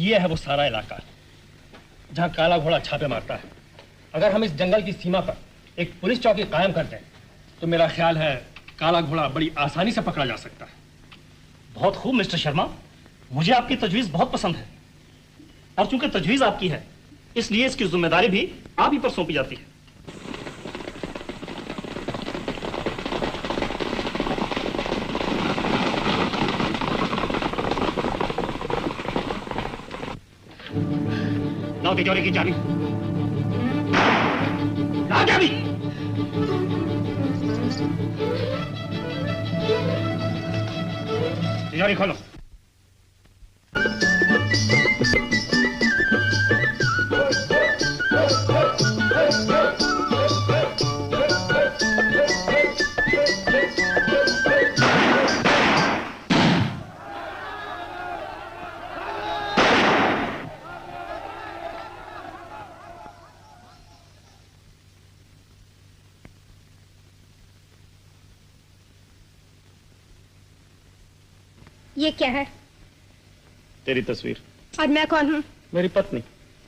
ये है वो सारा इलाका जहां काला घोड़ा छापे मारता है। अगर हम इस जंगल की सीमा पर एक पुलिस चौकी कायम कर दें तो मेरा ख्याल है काला घोड़ा बड़ी आसानी से पकड़ा जा सकता है। बहुत खूब मिस्टर शर्मा, मुझे आपकी तजवीज बहुत पसंद है और चूंकि तजवीज आपकी है इसलिए इसकी जिम्मेदारी भी आप ही पर सौंपी जाती है। लाओ तिजोरी की चाबी। लाओ चाबी। तिजोरी खोलो। ये क्या है? तेरी तस्वीर। और मैं कौन हूँ? मेरी पत्नी।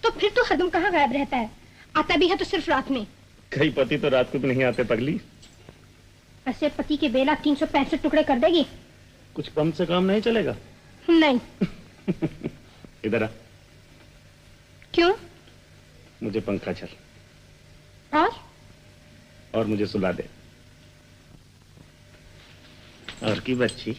तो फिर तो हरदम कहाँ गायब रहता है? आता भी है तो सिर्फ रात में। कई पति तो रात को भी नहीं आते पगली। ऐसे पति के बेला 365 टुकड़े कर देगी। कुछ कम से काम नहीं चलेगा? नहीं। इधर आ। क्यों? मुझे पंखा चल। और मुझे सुला दे। और की बच्ची।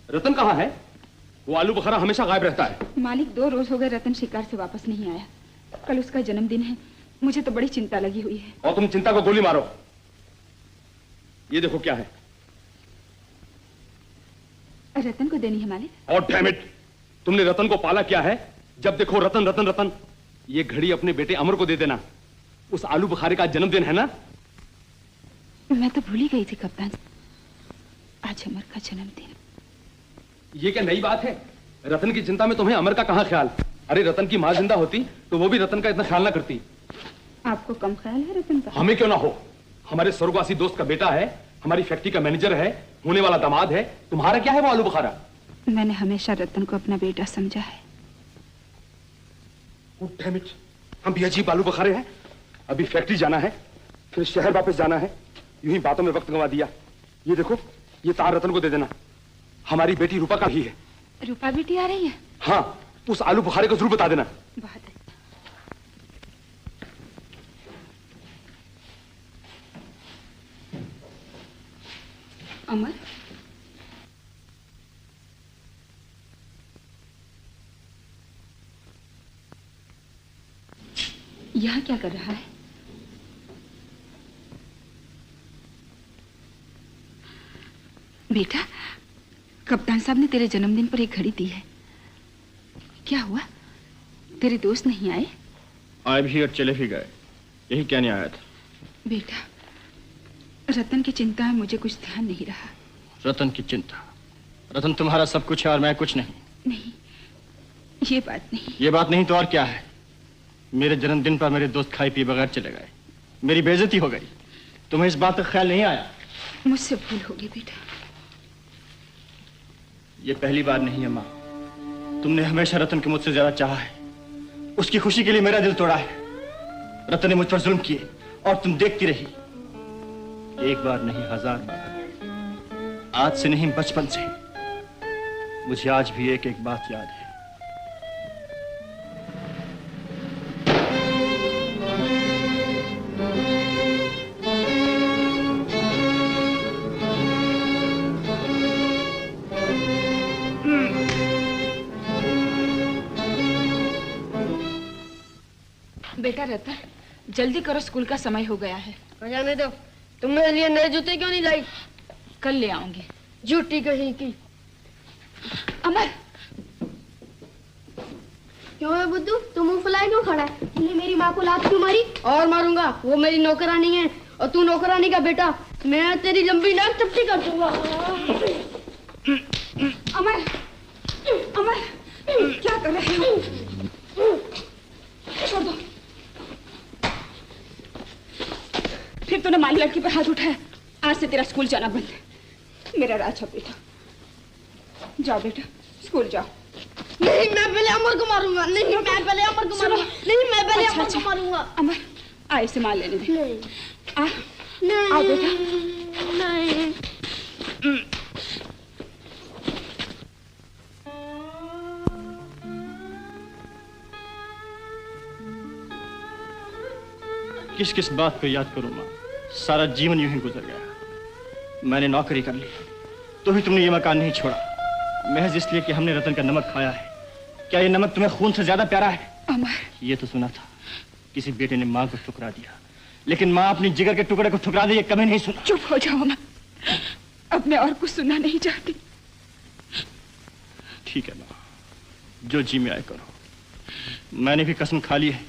रतन कहाँ है? वो आलू बुखारा हमेशा गायब रहता है। मालिक 2 रोज हो गए रतन शिकार से वापस नहीं आया। कल उसका जन्मदिन है, मुझे तो बड़ी चिंता लगी हुई है। और तुम चिंता को गोली मारो। ये देखो क्या है। रतन को देनी है मालिक। और डैम इट, तुमने रतन को पाला क्या है? जब देखो रतन रतन रतन। ये घड़ी अपने बेटे अमर को दे देना। उस आलू बुखारे का जन्मदिन है ना? मैं तो भूल ही गई थी कप्तान, आज अमर का जन्मदिन। ये क्या नई बात है? रतन की चिंता में तुम्हें अमर का कहां ख्याल? अरे रतन की मां जिंदा होती तो वो भी रतन का इतना ख्याल ना करती। आपको कम ख्याल है रतन का? हमें क्यों ना हो, हमारे स्वर्गवासी दोस्त का बेटा है, हमारी फैक्ट्री का मैनेजर है, होने वाला दामाद है। तुम्हारा क्या है वो आलू बुखारा? मैंने हमेशा रतन को अपना बेटा समझा है। डैम इट, हम भी अजीब आलू बुखारे हैं। अभी फैक्ट्री जाना है, फिर शहर वापस जाना है, यूं ही बातों में वक्त गंवा दिया। ये देखो, ये तार रतन को दे देना। हमारी बेटी रूपा का ही है। रूपा बेटी आ रही है? हाँ, उस आलू बुखारे को जरूर बता देना। बहुत अच्छा। अमर, यहाँ क्या कर रहा है? बेटा, कप्तान साहब ने तेरे जन्मदिन पर एक घड़ी दी है। क्या हुआ? तेरे दोस्त नहीं आए? आए भी और चले भी गए, यही कहने आया था। बेटा, रतन की चिंता है, मुझे कुछ ध्यान नहीं रहा। रतन की चिंता? रतन तुम्हारा सब कुछ है और मैं कुछ नहीं। नहीं, ये बात नहीं। ये बात नहीं तो और क्या है? मेरे जन्मदिन पर मेरे दोस्त खाए पिए बगैर चले गए, मेरी बेइज्जती हो गई। तुम्हें इस बात का ख्याल नहीं आया? मुझसे भूल होगी बेटा। ये पहली बार नहीं है माँ। तुमने हमेशा रतन को मुझसे ज्यादा चाहा है। उसकी खुशी के लिए मेरा दिल तोड़ा है। रतन ने मुझ पर जुल्म किए और तुम देखती रही। एक बार नहीं, 1000 बार। आज से नहीं, बचपन से। मुझे आज भी एक एक बात याद है। बेटा रतन, जल्दी करो, स्कूल का समय हो गया है। जाने दो। तुम मेरे लिए नए जूते क्यों नहीं लाई? कल ले आऊंगी। झूठी कहीं की। अमर, क्यों है बुद्धू, तुम मुंह फुलाए क्यों खड़ा है? तुमने मेरी माँ को लात क्यों मारी? और मारूंगा, वो मेरी नौकरानी है और तू नौकरानी का बेटा। मैं तेरी लंबी नाक चपटी कर दूंगा। अमर, अमर, क्या कर रहे हो? छोड़ दो। फिर तूने माली लड़की पर हाथ उठाया। आज से तेरा स्कूल जाना बंद है। मेरा राजा बेटा, जाओ बेटा, स्कूल जाओ। नहीं, मैं पहले अमर को मारूंगा। नहीं, मैं पहले अमर को मारूंगा। नहीं, मैं पहले अमर को मारूंगा। अमर, आ, इसे मार लेने दे। नहीं, आ, नहीं, आओ बेटा। नहीं। किस किस बात को याद करूं माँ? सारा जीवन यूं ही गुजर गया। मैंने नौकरी कर ली तो भी तुमने ये मकान नहीं छोड़ा, महज इसलिए कि हमने रतन का नमक खाया है। क्या ये नमक तुम्हें खून से ज्यादा प्यारा है? अमर, ये तो सुना था किसी बेटे ने माँ को ठुकरा दिया, लेकिन माँ अपनी जिगर के टुकड़े को ठुकरा दे ये कभी नहीं सुना। चुप हो जाओ अमर, अब मैं और कुछ सुनना नहीं चाहती। ठीक है माँ, जो जी में आए करो। मैंने भी कसम खा ली है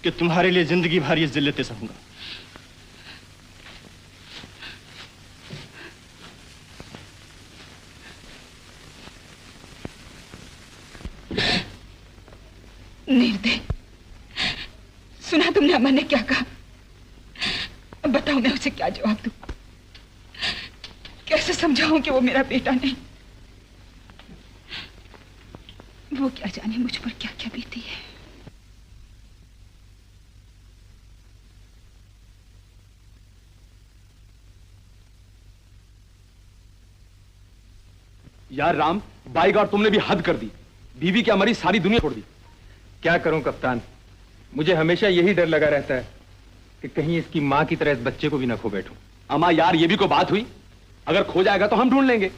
कि तुम्हारे लिए जिंदगी भर ये जिल्लतें सहूंगा। निर्दय, सुना तुमने अमर ने क्या कहा? अब बताओ मैं उसे क्या जवाब दूं? कैसे समझाऊं कि वो मेरा बेटा नहीं? वो क्या जाने मुझ पर क्या क्या बीती है। यार राम, बाई गॉड, तुमने भी हद कर दी। बीवी क्या मरी, सारी दुनिया छोड़ दी। क्या करूं कप्तान, मुझे हमेशा यही डर लगा रहता है कि कहीं इसकी मां की तरह इस बच्चे को भी न खो बैठूं। अम्मा यार, ये भी कोई बात हुई? अगर खो जाएगा तो हम ढूंढ लेंगे।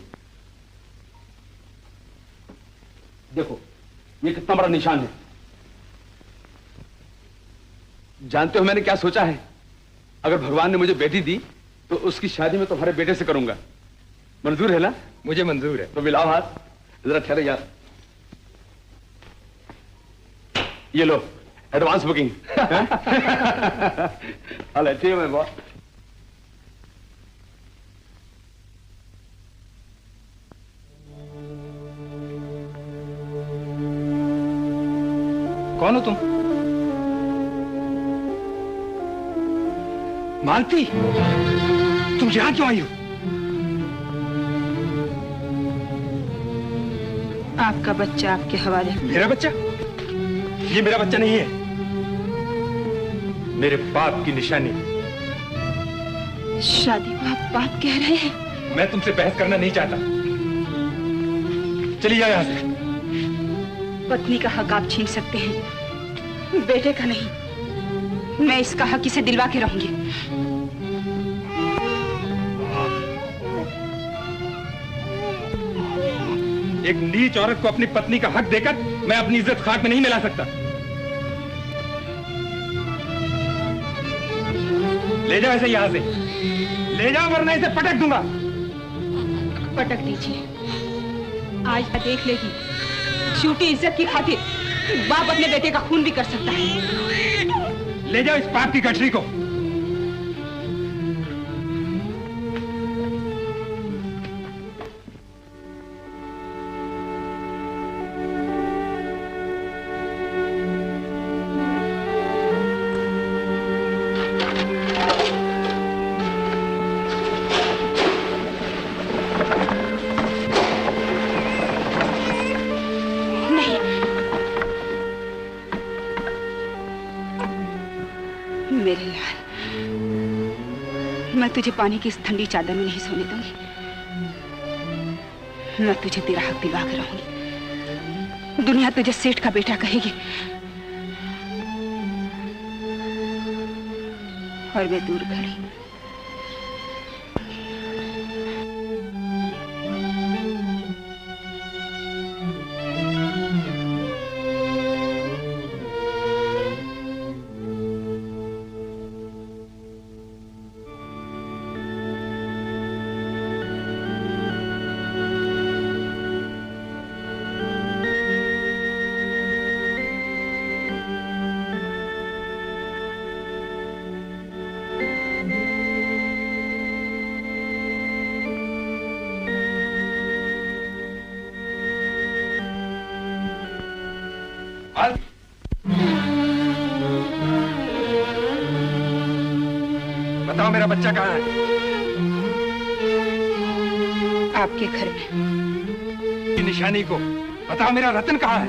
देखो ये कितना बड़ा निशान है। जानते हो मैंने क्या सोचा है? अगर भगवान ने मुझे बेटी दी तो उसकी शादी में तुम्हारे बेटे से करूंगा। मंजूर है ना? मुझे मंजूर है। तो मिलाओ हाथ। जरा ठहरे यार, ये लो एडवांस बुकिंग। हाल ठीक है बॉस। कौन हो तुम? मालती, तुम यहां क्यों आई हो? आपका बच्चा आपके हवाले। मेरा बच्चा? ये मेरा बच्चा नहीं है, मेरे बाप की निशानी। शादी को आप बाप कह रहे हैं? मैं तुमसे बहस करना नहीं चाहता, चली जाओ यहां से। पत्नी का हक आप छीन सकते हैं, बेटे का नहीं। मैं इसका हक इसे दिलवा के रहूंगी। एक नीच औरत को अपनी पत्नी का हक देकर मैं अपनी इज्जत खाक में नहीं मिला सकता। ले जाओ इसे यहां से, ले जाओ वरना इसे पटक दूंगा। पटक दीजिए, आज देख लेगी झूठी इज्जत की खातिर बाप अपने बेटे का खून भी कर सकता है। ले जाओ इस पाप की गठरी को। मैं तुझे पानी की इस ठंडी चादर में नहीं सोने दूंगी। मैं तुझे तेरा हक दिलवा कर रहूंगी। दुनिया तुझे सेठ का बेटा कहेगी और मैं दूर खड़ी। बताओ मेरा बच्चा कहाँ है? आपके घर में। की निशानी को बताओ, मेरा रतन कहाँ है?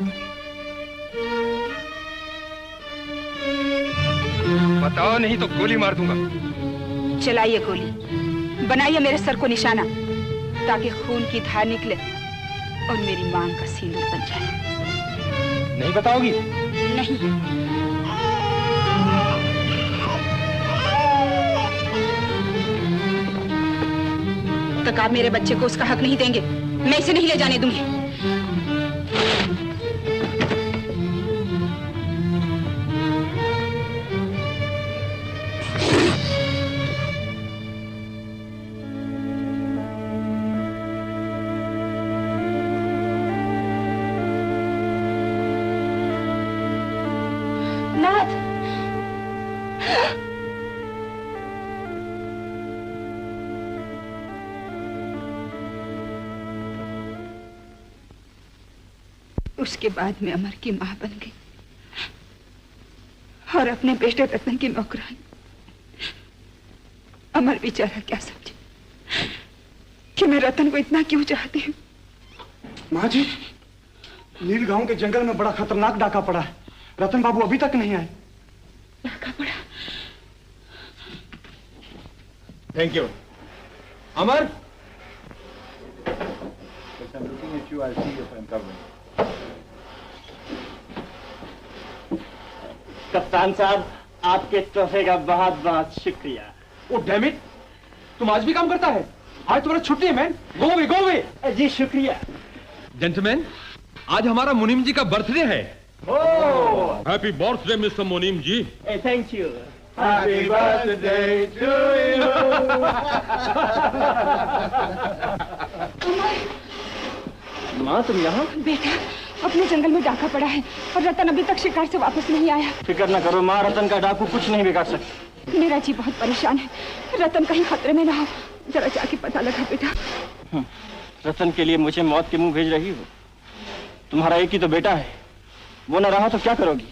बताओ, नहीं तो गोली मार दूंगा। चलाइए गोली, बनाइए मेरे सर को निशाना ताकि खून की धार निकले और मेरी मांग का सिंदूर बन जाए। नहीं बताओगी? नहीं। तक आप मेरे बच्चे को उसका हक नहीं देंगे, मैं इसे नहीं ले जाने दूंगी। उसके बाद मैं अमर की मां बन गई और अपने बेटे रतन की नौकरानी। अमर बेचारा क्या समझे कि मैं रतन को इतना क्यों चाहती हूँ। माँ जी, नील गांव के जंगल में बड़ा खतरनाक डाका पड़ा है। रतन बाबू अभी तक नहीं आए। डाका पड़ा? Thank you. अमर, कप्तान साहब, आपके तोहफे का बहुत बहुत शुक्रिया। ओ डैम इट, तुम आज भी काम करता है? आज तुम्हारा छुट्टी है मैन। Go away. जी शुक्रिया। जेंटलमैन, आज हमारा मुनीम जी का बर्थडे है। Happy birthday mister Munim ji. Thank you. Happy birthday to you. माँ, तुम यहाँ? बेटा, अपने जंगल में डाका पड़ा है और रतन अभी तक शिकार से वापस नहीं आया। फिक्र न करो माँ, रतन का डाकू कुछ नहीं बिगाड़ सकता। मेरा जी बहुत परेशान है, रतन कहीं खतरे में ना हो। जरा जाके पता लगा बेटा। रतन के लिए मुझे मौत के मुंह भेज रही हो? तुम्हारा एक ही तो बेटा है, वो न रहा तो क्या करोगी?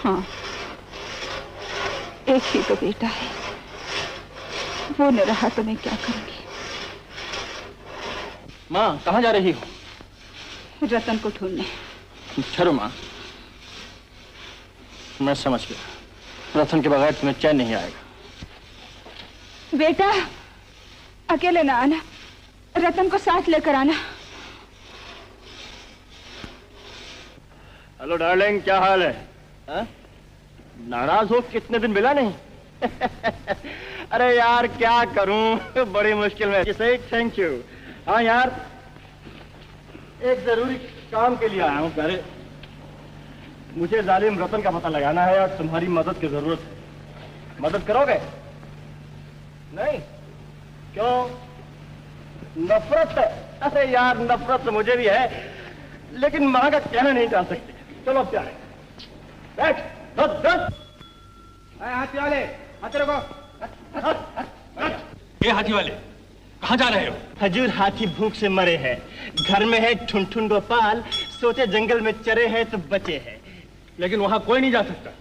हाँ, एक ही तो बेटा है, वो न रहा तो मैं क्या करूंगी। माँ, कहाँ जा रही हो? रतन को ढूंढने। ठहरो माँ, मैं समझ गया। रतन के बगैर तुम्हें चैन नहीं आएगा। बेटा, अकेले ना आना, रतन को साथ लेकर आना। हेलो डार्लिंग, क्या हाल है? हा? नाराज हो? कितने दिन मिला नहीं। अरे यार क्या करूं, बड़ी मुश्किल में। सही, थैंक यू। हाँ यार, एक जरूरी काम के लिए आया हूँ। अरे मुझे जालिम रतन का पता लगाना है और तुम्हारी मदद की जरूरत है। मदद करोगे? नहीं? क्यों? नफरत है? अरे यार, नफरत तो मुझे भी है, लेकिन मां का कहना नहीं डाल सकते। चलो अब क्या है, बैठ। हाथी वाले, हाथी रुको। ये हाथी वाले, कहाँ जा रहे हो? हजूर, हाथी भूख से मरे हैं, घर में है ठुन गोपाल, सोचे जंगल में चरे हैं तो बचे हैं। लेकिन वहाँ कोई नहीं जा सकता।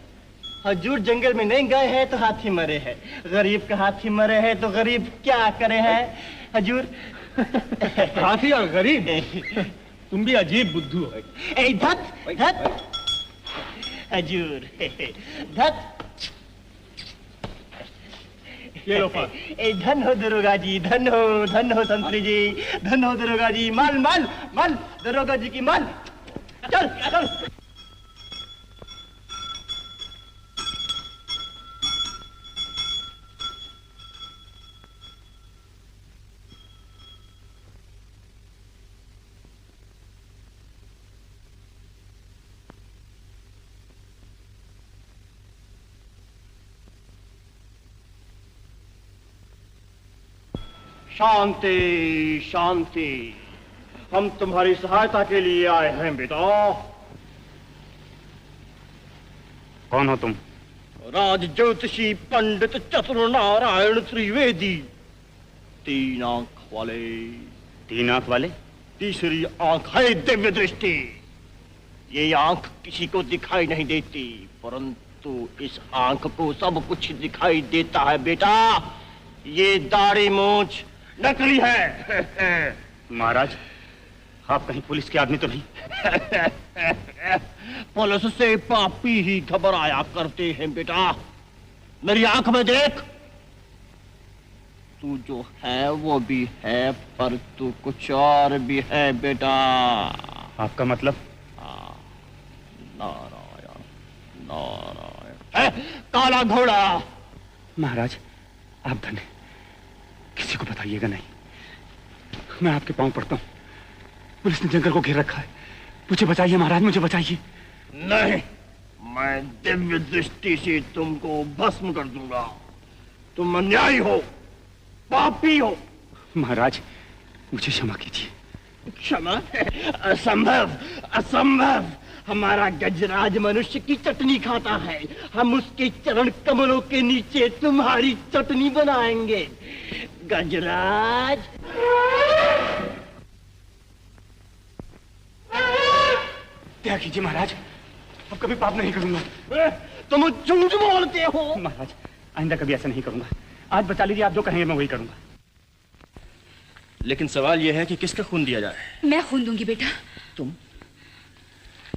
हजूर, जंगल में नहीं गए हैं तो हाथी मरे हैं। गरीब का हाथी मरे हैं तो गरीब क्या करे हैं हजूर। हाथी और गरीब, तुम भी अजीब बुद्धू हो। धत धत हजूर, धत। ये लो फल। धन हो दरोगा जी, धन हो संतरी जी, धन हो दरोगा जी। माल माल माल, दरोगा जी की माल। चल चल। शांति शांति, हम तुम्हारी सहायता के लिए आए हैं बेटा। कौन हो तुम? राज ज्योतिषी पंडित चतुर नारायण त्रिवेदी, 3 आंख वाले। 3 आंख वाले? तीसरी आंख है दिव्य दृष्टि। ये आंख किसी को दिखाई नहीं देती, परंतु इस आंख को सब कुछ दिखाई देता है बेटा। ये दाढ़ी मूंछ नकली है। महाराज, आप कहीं पुलिस के आदमी तो नहीं? पुलिस से पापी ही घबराया करते हैं बेटा। मेरी आंख में देख, तू जो है वो भी है, पर तू कुछ और भी है बेटा। आपका मतलब? नारायण नारायण। काला घोड़ा। महाराज, आप धन्य, किसी को बताइएगा नहीं। मैं आपके पांव पड़ता हूं। पुलिस ने जंगल को घेर रखा है, मुझे बचाइए महाराज, मुझे बचाइए। नहीं, मैं दिव्य दृष्टि से तुमको भस्म कर दूंगा। तुम अन्यायी हो, पापी हो। महाराज, मुझे क्षमा कीजिए। क्षमा? असंभव असंभव। हमारा गजराज मनुष्य की चटनी खाता है, हम उसके चरण कमलों के नीचे तुम्हारी चटनी बनाएंगे। गजराज। त्याग कीजिए महाराज, अब कभी पाप नहीं करूंगा। तुम झूठ बोलते हो। महाराज, आइंदा कभी ऐसा नहीं करूंगा। आज बचा लीजिए, आप जो कहेंगे मैं वही करूंगा। लेकिन सवाल यह है कि किसका खून दिया जाए? मैं खून दूंगी बेटा। तुम?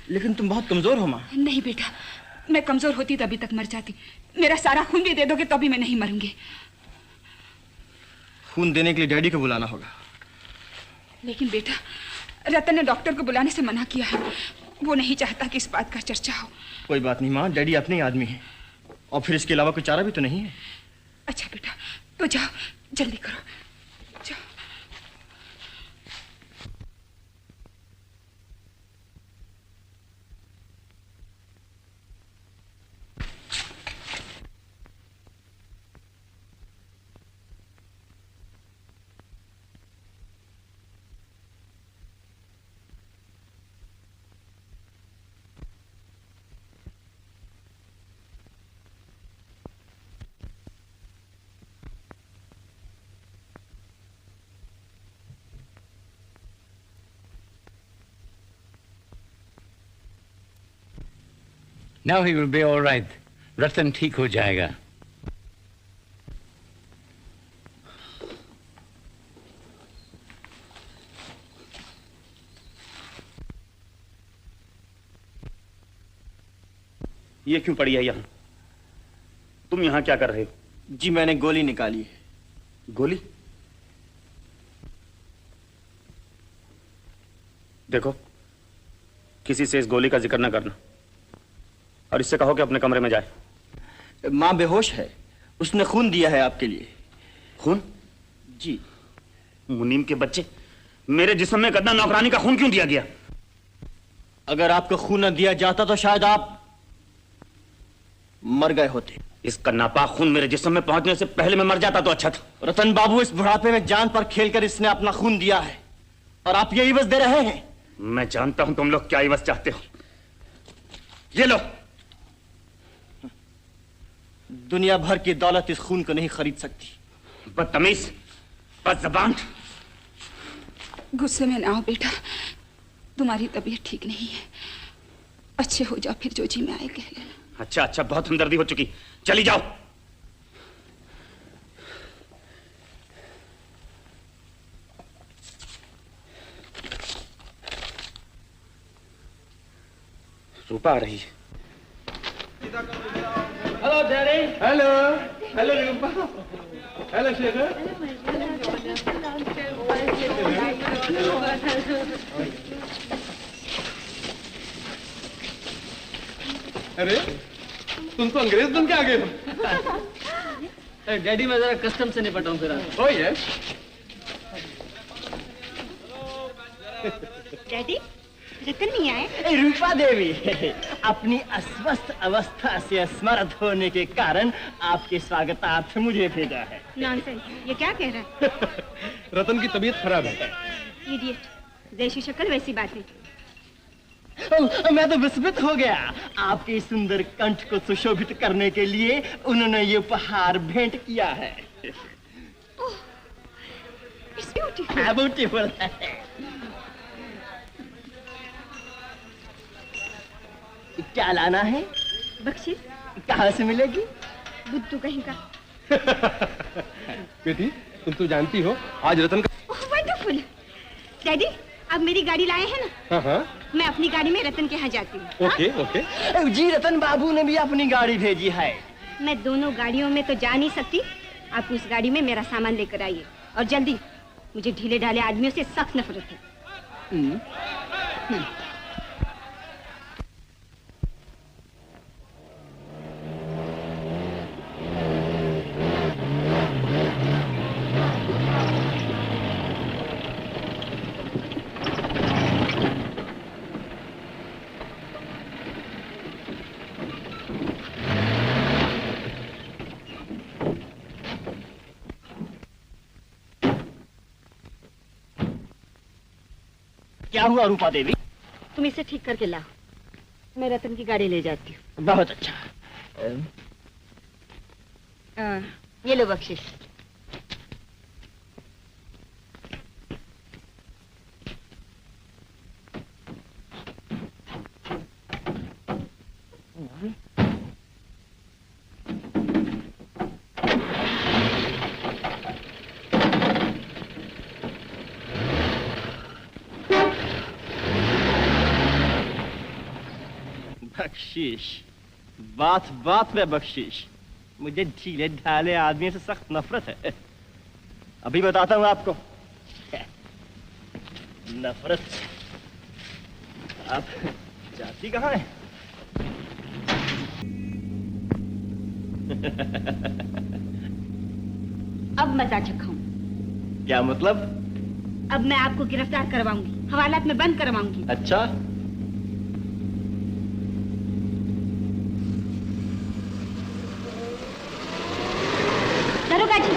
लेकिन तुम बहुत कमजोर हो माँ। नहीं बेटा, मैं कमजोर होती तो अभी तक मर जाती। मेरा सारा खून भी दे दोगे तो भी मैं नहीं मरूंगी। खून देने के लिए डैडी को बुलाना होगा। लेकिन बेटा, रतन ने डॉक्टर को बुलाने से मना किया है। वो नहीं चाहता कि इस बात का चर्चा हो। कोई बात नहीं माँ, डैडी अपने ही आदमी है, और फिर इसके अलावा कोई चारा भी तो नहीं है। अच्छा बेटा, तो जाओ, जल्दी करो, जाओ। Now he will be all right. रतन ठीक हो जाएगा। ये क्यों पड़ी है यहाँ? तुम यहाँ क्या कर रहे हो? जी मैंने गोली निकाली है। गोली? देखो, किसी से इस गोली का जिक्र ना करना, और इससे कहो कि अपने कमरे में जाए। माँ बेहोश है, उसने खून दिया है आपके लिए। खून? जी। मुनीम के बच्चे, मेरे जिस्म में गद्दा नौकरानी का खून क्यों दिया गया? अगर आपको खून न दिया जाता तो शायद आप मर गए होते। इसका नापाक खून मेरे जिस्म में पहुंचने से पहले मैं मर जाता तो अच्छा था। रतन बाबू, इस बुढ़ापे में जान पर खेलकर इसने अपना खून दिया है, और आप ये इवज दे रहे हैं। मैं जानता हूं तुम लोग क्या इवज चाहते हो। ये लो। दुनिया भर की दौलत इस खून को नहीं खरीद सकती। बदतमीज, बदज़बान। गुस्से में ना आओ बेटा, तुम्हारी तबीयत ठीक नहीं है। अच्छे हो जाओ, फिर जो जी में आए कह लेना। अच्छा अच्छा, बहुत हमदर्दी हो चुकी, चली जाओ। रूपा आ रही है। Hello daddy. हेलो। हेलो रूपा। हेलो शेखर। अरे तुम तो अंग्रेज बन के आ गए हो। डैडी मैं जरा कस्टम से निपटा हूँ फिर। ओ यस। डैडी रतन नहीं आए? रूपा देवी, अपनी अस्वस्थ अवस्था से स्मृत होने के कारण आपके स्वागतार्थ मुझे भेजा है। नॉनसेंस, ये क्या कह रहा है? रतन की तबीयत खराब है। इडियट, जैसी शक्ल वैसी बातें। मैं तो विस्मित हो गया। आपके सुंदर कंठ को सुशोभित करने के लिए उन्होंने ये उपहार भेंट किया है। ब्यूटीफुल है। क्या लाना है? बख्शिश। कहाँ से मिलेगी? बुद्धू कहीं का। बेटी तुम तो जानती हो आज रतन का। वंडरफुल। डैडी अब मेरी गाड़ी लाए हैं ना? हाँ। मैं अपनी गाड़ी में रतन के यहाँ जाती हूँ। Okay okay. जी रतन बाबू ने भी अपनी गाड़ी भेजी है। मैं दोनों गाड़ियों में तो जा नहीं सकती। आप उस गाड़ी में मेरा सामान लेकर आइए और जल्दी। मुझे ढीले ढाले आदमियों से सख्त नफरत है। क्या हुआ रूपा देवी? तुम इसे ठीक करके लाओ, मैं रतन की गाड़ी ले जाती हूँ। बहुत अच्छा। ये लो बख्शिश। बख्शीश, बात बात में बख्शीश। मुझे ढीले ढाले आदमी से सख्त नफरत है। अभी बताता हूँ आपको नफरत। आप जाती कहाँ है? अब मजा चखाऊं। क्या मतलब? अब मैं आपको गिरफ्तार करवाऊंगी, हवालात में बंद करवाऊंगी। अच्छा, दरोगा जी,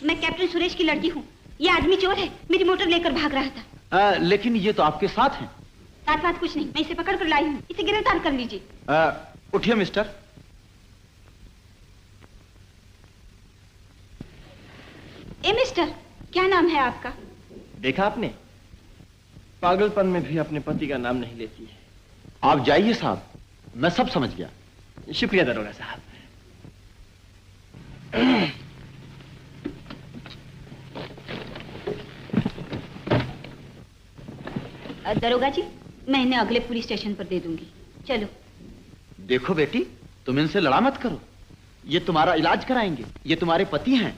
मैं कैप्टन सुरेश की लड़की हूँ। ये आदमी चोर है, मेरी मोटर लेकर भाग रहा था। लेकिन ये तो आपके साथ हैं। साथ बात कुछ नहीं, मैं इसे पकड़ कर लाई हूँ। इसे गिरफ्तार कर लीजिए। उठिए मिस्टर। ए मिस्टर, क्या नाम है आपका? देखा आपने, पागलपन में भी अपने पति का नाम नहीं लेती है। आप जाइए साहब, मैं सब समझ गया। शुक्रिया दरोगा साहब। दरोगा जी, मैं इन्हें अगले पुलिस स्टेशन पर दे दूंगी। चलो। देखो बेटी, तुम इनसे लड़ा मत करो। ये तुम्हारा इलाज कराएंगे। ये तुम्हारे पति हैं।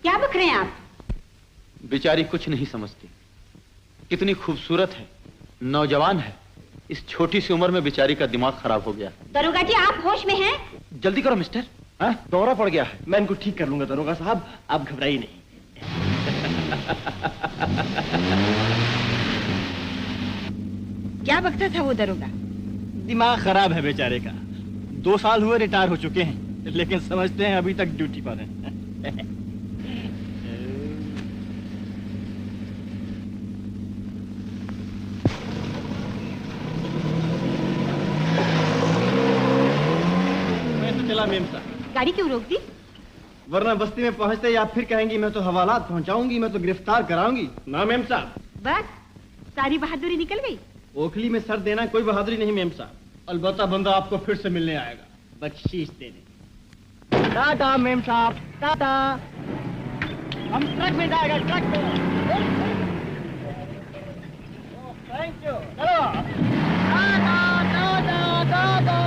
क्या बक रहे हैं आप? बेचारी कुछ नहीं समझती। कितनी खूबसूरत है, नौजवान है। इस छोटी सी उम्र में बेचारी का दिमाग खराब हो गया। दरोगा जी, आप होश में हैं? जल्दी करो मिस्टर। दौरा पड़ गया है। मैं इनको ठीक कर लूंगा दरोगा साहब, आप घबराइए नहीं। क्या बकता था वो दरोगा? दिमाग खराब है बेचारे का। 2 साल हुए रिटायर हो चुके हैं, लेकिन समझते हैं अभी तक ड्यूटी पर हैं। मैं तो चला मेम साहब। गाड़ी क्यों रोक दी? वरना बस्ती में पहुंचते ही आप फिर कहेंगी मैं तो हवालात पहुंचाऊंगी, मैं तो गिरफ्तार कराऊंगी ना मेम साहब। बस सारी बहादुरी निकल गई। ओखली में सर देना कोई बहादुरी नहीं मेम साहब। अलबत्ता बंदा आपको फिर से मिलने आएगा बख्शीश देने। टाटा मेम साहब, टाटा। हम ट्रक में जाएगा, ट्रक में। Thank you. चलो। टाटा टाटा टाटा।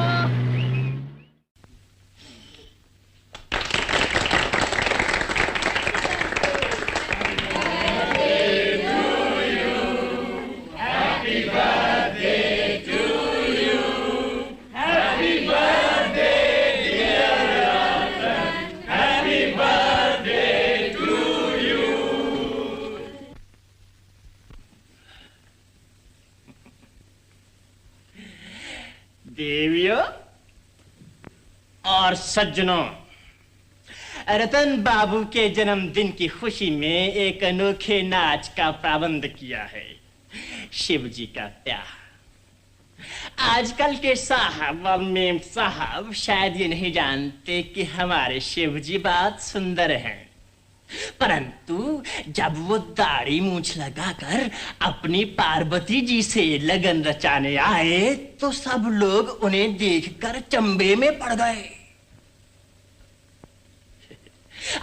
सज्जनों, रतन बाबू के जन्मदिन की खुशी में एक अनोखे नाच का प्रबंध किया है। शिव जी का प्यार। आजकल के साहब और मेम साहब शायद ये नहीं जानते कि हमारे शिव जी बहुत सुंदर हैं, परंतु जब वो दाढ़ी मूंछ लगाकर अपनी पार्वती जी से लगन रचाने आए तो सब लोग उन्हें देखकर चंबे में पड़ गए।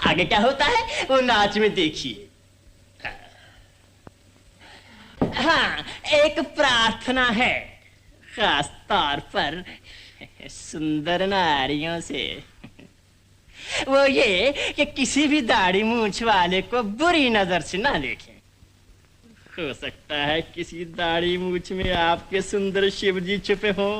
आगे क्या होता है वो नाच में देखिए। हाँ, एक प्रार्थना है खास तौर पर सुंदर नारियों से, वो ये कि किसी भी दाढ़ी मूंछ वाले को बुरी नजर से ना देखें। हो सकता है किसी दाढ़ी मूंछ में आपके सुंदर शिव जी छुपे हो।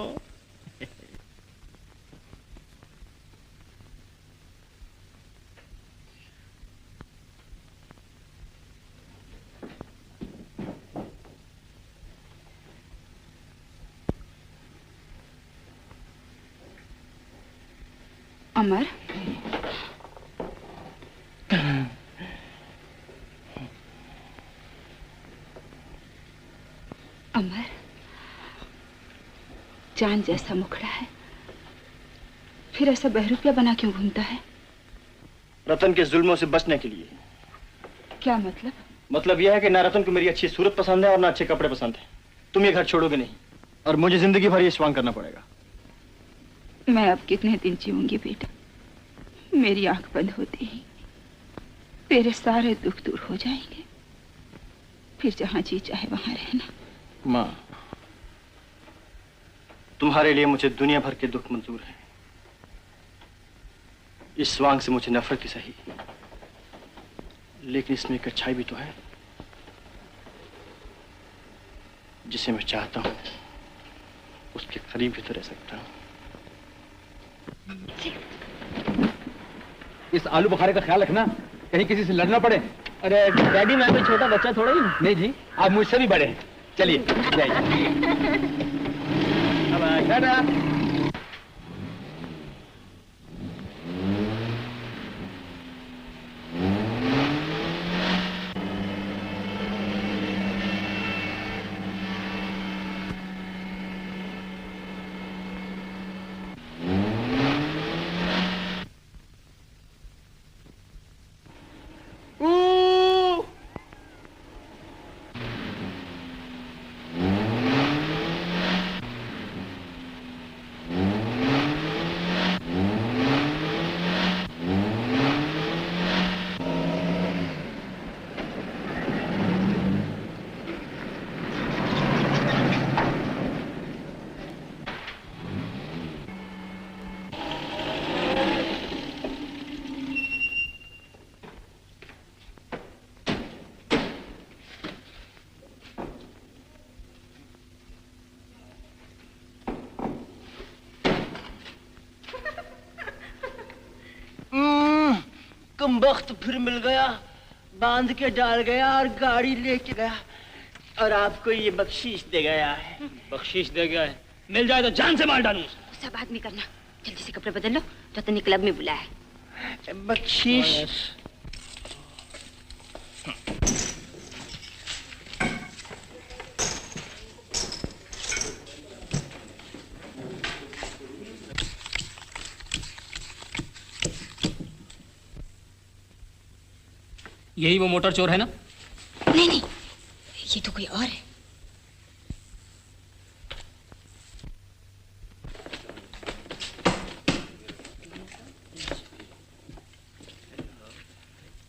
अमर, अमर, चांद जैसा मुखड़ा है, फिर ऐसा बहरूपिया बना क्यों घूमता है? रतन के जुल्मों से बचने के लिए। क्या मतलब? मतलब यह है कि ना रतन को मेरी अच्छी सूरत पसंद है और ना अच्छे कपड़े पसंद है। तुम ये घर छोड़ोगे नहीं और मुझे जिंदगी भर ये स्वांग करना पड़ेगा। मैं अब कितने दिन जीऊंगी बेटा? मेरी आंख बंद होती ही तेरे सारे दुख दूर हो जाएंगे, फिर जहां जी चाहे वहां रहना। माँ, तुम्हारे लिए मुझे दुनिया भर के दुख मंजूर हैं। इस स्वांग से मुझे नफरत ही सही, लेकिन इसमें एक अच्छाई भी तो है। जिसे मैं चाहता हूं उसके करीब भी तो रह सकता हूं। इस आलू बुखारे का ख्याल रखना, कहीं किसी से लड़ना पड़े। अरे डैडी, मैं कोई छोटा बच्चा थोड़ा ही। नहीं जी, आप मुझसे भी बड़े हैं। चलिए जाइए। वक्त फिर मिल गया, बांध के डाल गया और गाड़ी लेके गया और आपको ये बख्शीश दे गया है। बख्शीश दे गया है? मिल जाए तो जान से मार डालूं। गुस्सा बात नहीं करना, जल्दी से कपड़े बदल लो, रतन ने क्लब में बुलाया है। बख्शीश? यही वो मोटर चोर है ना? नहीं नहीं, ये तो कोई और है।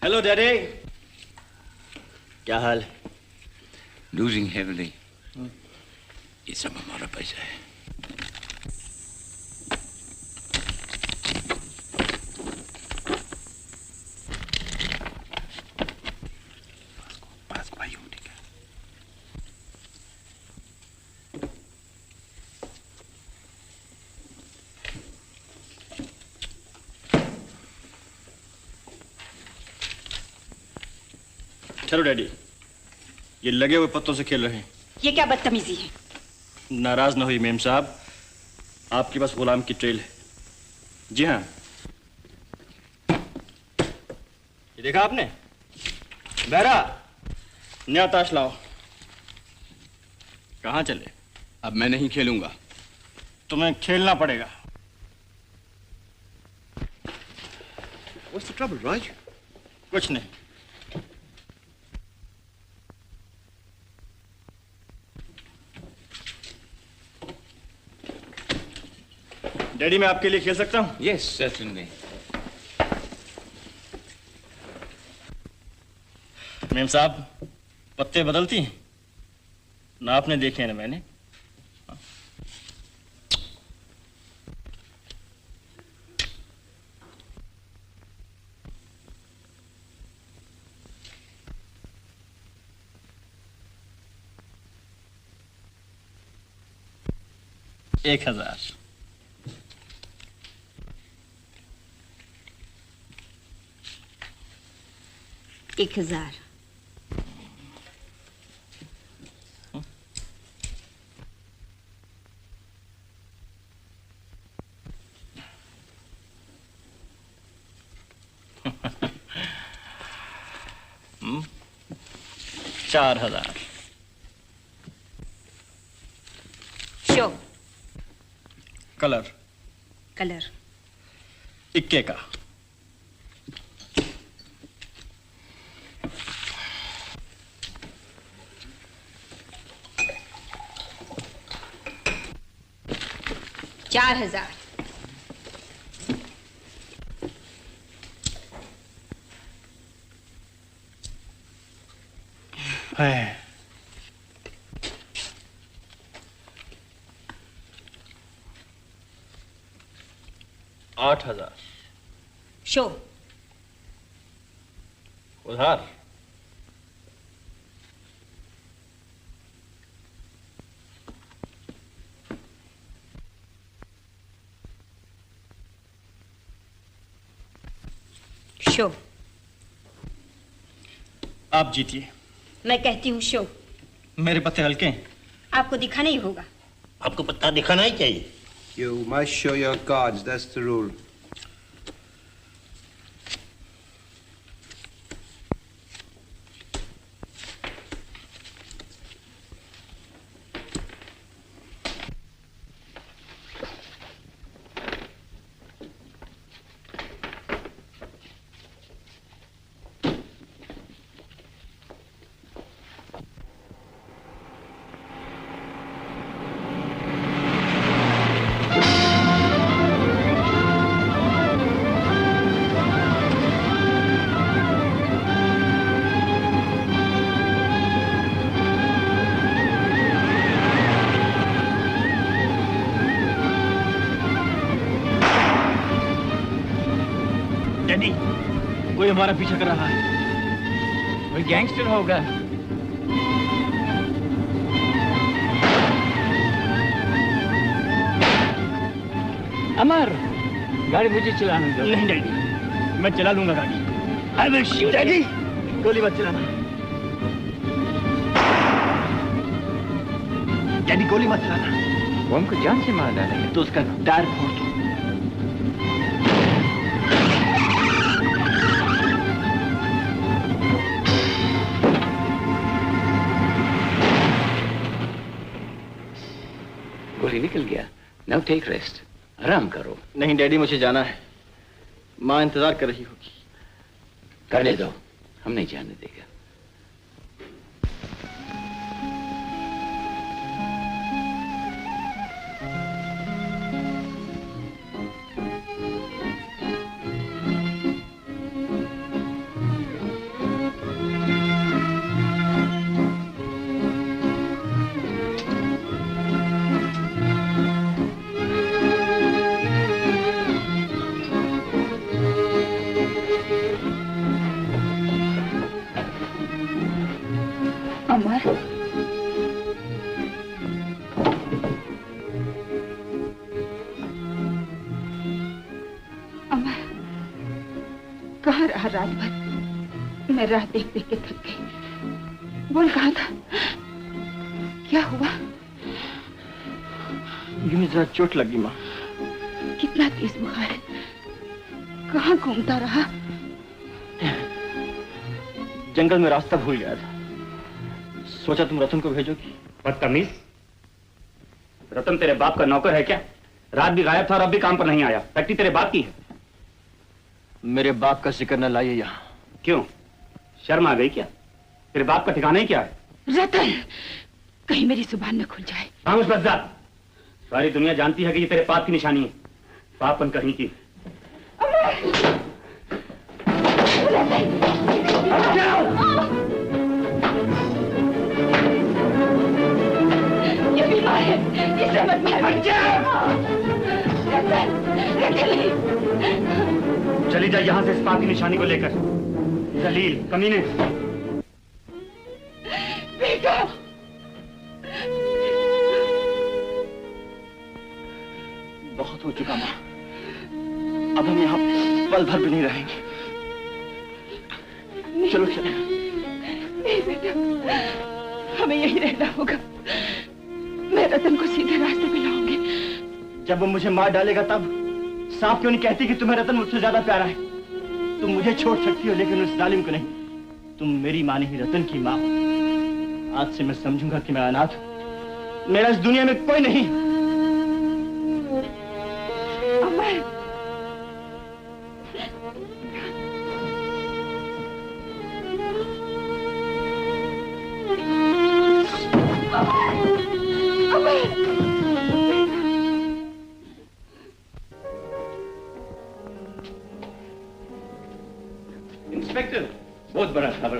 हेलो डैडी, क्या हाल है? Losing heavily. ये सब हमारा पैसा है। चलो डैडी, ये लगे हुए पत्तों से खेल रहे हैं। ये क्या बदतमीजी है? नाराज ना हुई मेम साहब, आपके पास गुलाम की ट्रेल है। जी हाँ, देखा आपने? बहरा, नया ताश लाओ। कहाँ चले? अब मैं नहीं खेलूंगा। तुम्हें खेलना पड़ेगा। What's the trouble, Raj? कुछ नहीं। डैडी, मैं आपके लिए खेल सकता हूँ? Yes, certainly. मेम साहब, पत्ते बदलती हैं ना, आपने देखे हैं ना मैंने। 1000। एक 1000। हम्म, 4000। शो। कलर। कलर। इक्के का। चार 4000। है 8000। शो। उधार। शो। आप जीतिए। मैं कहती हूँ शो। मेरे पत्ते हल्के हैं। आपको दिखाना ही होगा। आपको पत्ता दिखाना ही चाहिए। You must show your cards, that's the rule. कोई हमारा पीछा कर रहा है। कोई गैंगस्टर होगा। अमर, गाड़ी मुझे चलाने दो। नहीं डैडी, मैं चला लूंगा गाड़ी। I will shoot डैडी, गोली मत चलाना। डैडी, गोली मत चलाना। वो हमको जान से मार डालेगा। तो उसका टायर फोड़ दो। गोली निकल गया। Now take rest. आराम करो। नहीं डैडी, मुझे जाना है। माँ इंतजार कर रही होगी। करने दो, हम नहीं जाने देगा। अमर, अमर, कहाँ रहा रात भर? मैं राह देख देख के थक गई। बोल कहाँ था? क्या हुआ? यूं जरा चोट लगी माँ। कितना तेज बुखार है? कहाँ घूमता रहा? जंगल में रास्ता भूल गया था। सोचा तुम रतन को भेजोगी। बदतमीज, रतन तेरे बाप का नौकर है क्या? रात भी गायब था और अब भी काम पर नहीं आया। फैक्ट्री तेरे बाप की है। मेरे बाप का जिक्र न लाइए यहाँ। क्यों, शर्म आ गई क्या? तेरे बाप का ठिकाना ही क्या है? रतन, कहीं मेरी जुबान न खुल जाए। खामोश बस जा। सारी दुनिया जानती है कि ये तेरे पाप की निशानी है, पापन कहीं की। ये बीमार है, इसे मत मार। चली जा यहाँ से इस पाप की निशानी को लेकर। जलील कमीने। बेटा, बहुत हो चुका माँ, अब हम यहाँ पल भर भी नहीं रहेंगे। चलो चलो। नहीं बेटा, हमें यही रहना होगा। मैं रतन को सीधे रास्ते पे लाऊंगी। जब वो मुझे मार डालेगा तब साफ क्यों नहीं कहती कि तुम्हें रतन मुझसे ज्यादा प्यारा है? तुम मुझे छोड़ सकती हो लेकिन उस जालिम को नहीं। तुम मेरी माँ नहीं, रतन की माँ हो। आज से मैं समझूंगा कि मैं अनाथ हूँ। मेरा इस दुनिया में कोई नहीं। इंस्पेक्टर, बहुत बड़ा खबर।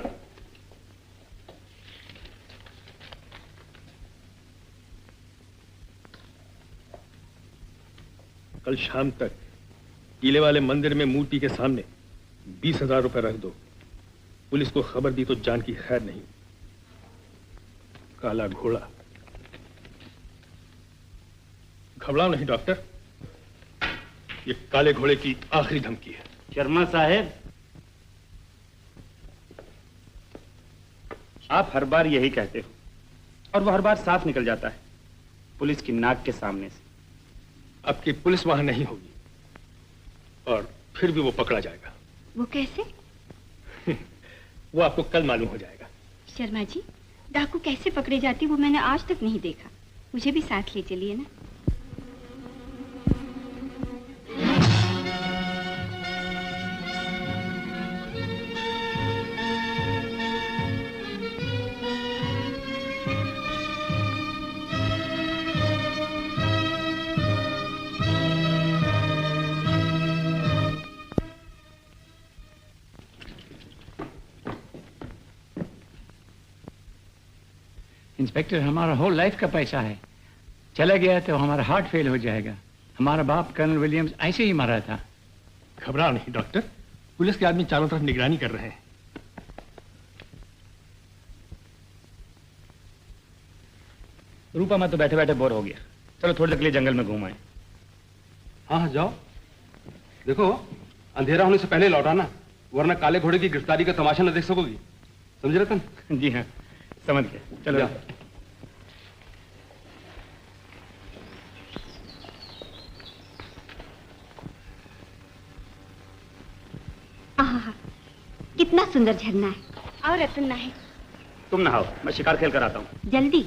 कल शाम तक किले वाले मंदिर में मूर्ति के सामने 20,000 रुपए रख दो। पुलिस को खबर दी तो जान की खैर नहीं। काला घोड़ा। घबराओ नहीं डॉक्टर, ये काले घोड़े की आखिरी धमकी है। शर्मा साहब, आप हर बार यही कहते हो और वो हर बार साफ निकल जाता है पुलिस की नाक के सामने से। अब की पुलिस वहां नहीं होगी और फिर भी वो पकड़ा जाएगा। वो कैसे? वो आपको कल मालूम हो जाएगा। शर्मा जी, डाकू कैसे पकड़े जाती वो मैंने आज तक नहीं देखा। मुझे भी साथ ले चलिए ना। इंस्पेक्टर, हमारा होल लाइफ का पैसा है। चला गया तो हमारा हार्ट फेल हो जाएगा। हमारा बाप कर्नल विलियम्स ऐसे ही मरा था। घबराओ नहीं डॉक्टर, पुलिस के आदमी चारों तरफ निगरानी कर रहे हैं। रूपा, मैं तो बैठे बैठे बोर हो गया। चलो थोड़ी देर के लिए जंगल में घूम आए। हाँ जाओ। देखो, अंधेरा होने से पहले लौटाना, वरना काले घोड़े की गिरफ्तारी का तमाशा न देख सकोगी। समझ रतन? जी हाँ, समझ गया। चलो। आहा, कितना सुंदर झरना है। और रतन नहाए। तुम नहाओ, मैं शिकार खेल कर आता हूँ। जल्दी।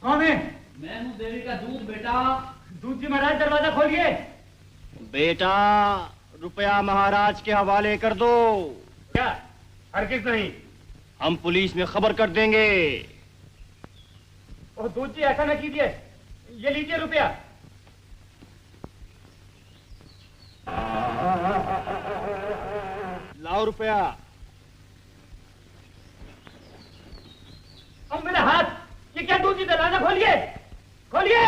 कौन है? मैं हूँ देवी का दूध बेटा। दूध जी महाराज, दरवाजा खोलिए। बेटा, रुपया महाराज के हवाले कर दो। क्या? हरगिज नहीं। हम पुलिस में खबर कर देंगे। ओह दूध जी, ऐसा न कीजिए। ये लीजिए रुपया। 100 रुपया। अब मेरे हाथ, ये क्या दूध की दरवाजा खोलिए, खोलिए।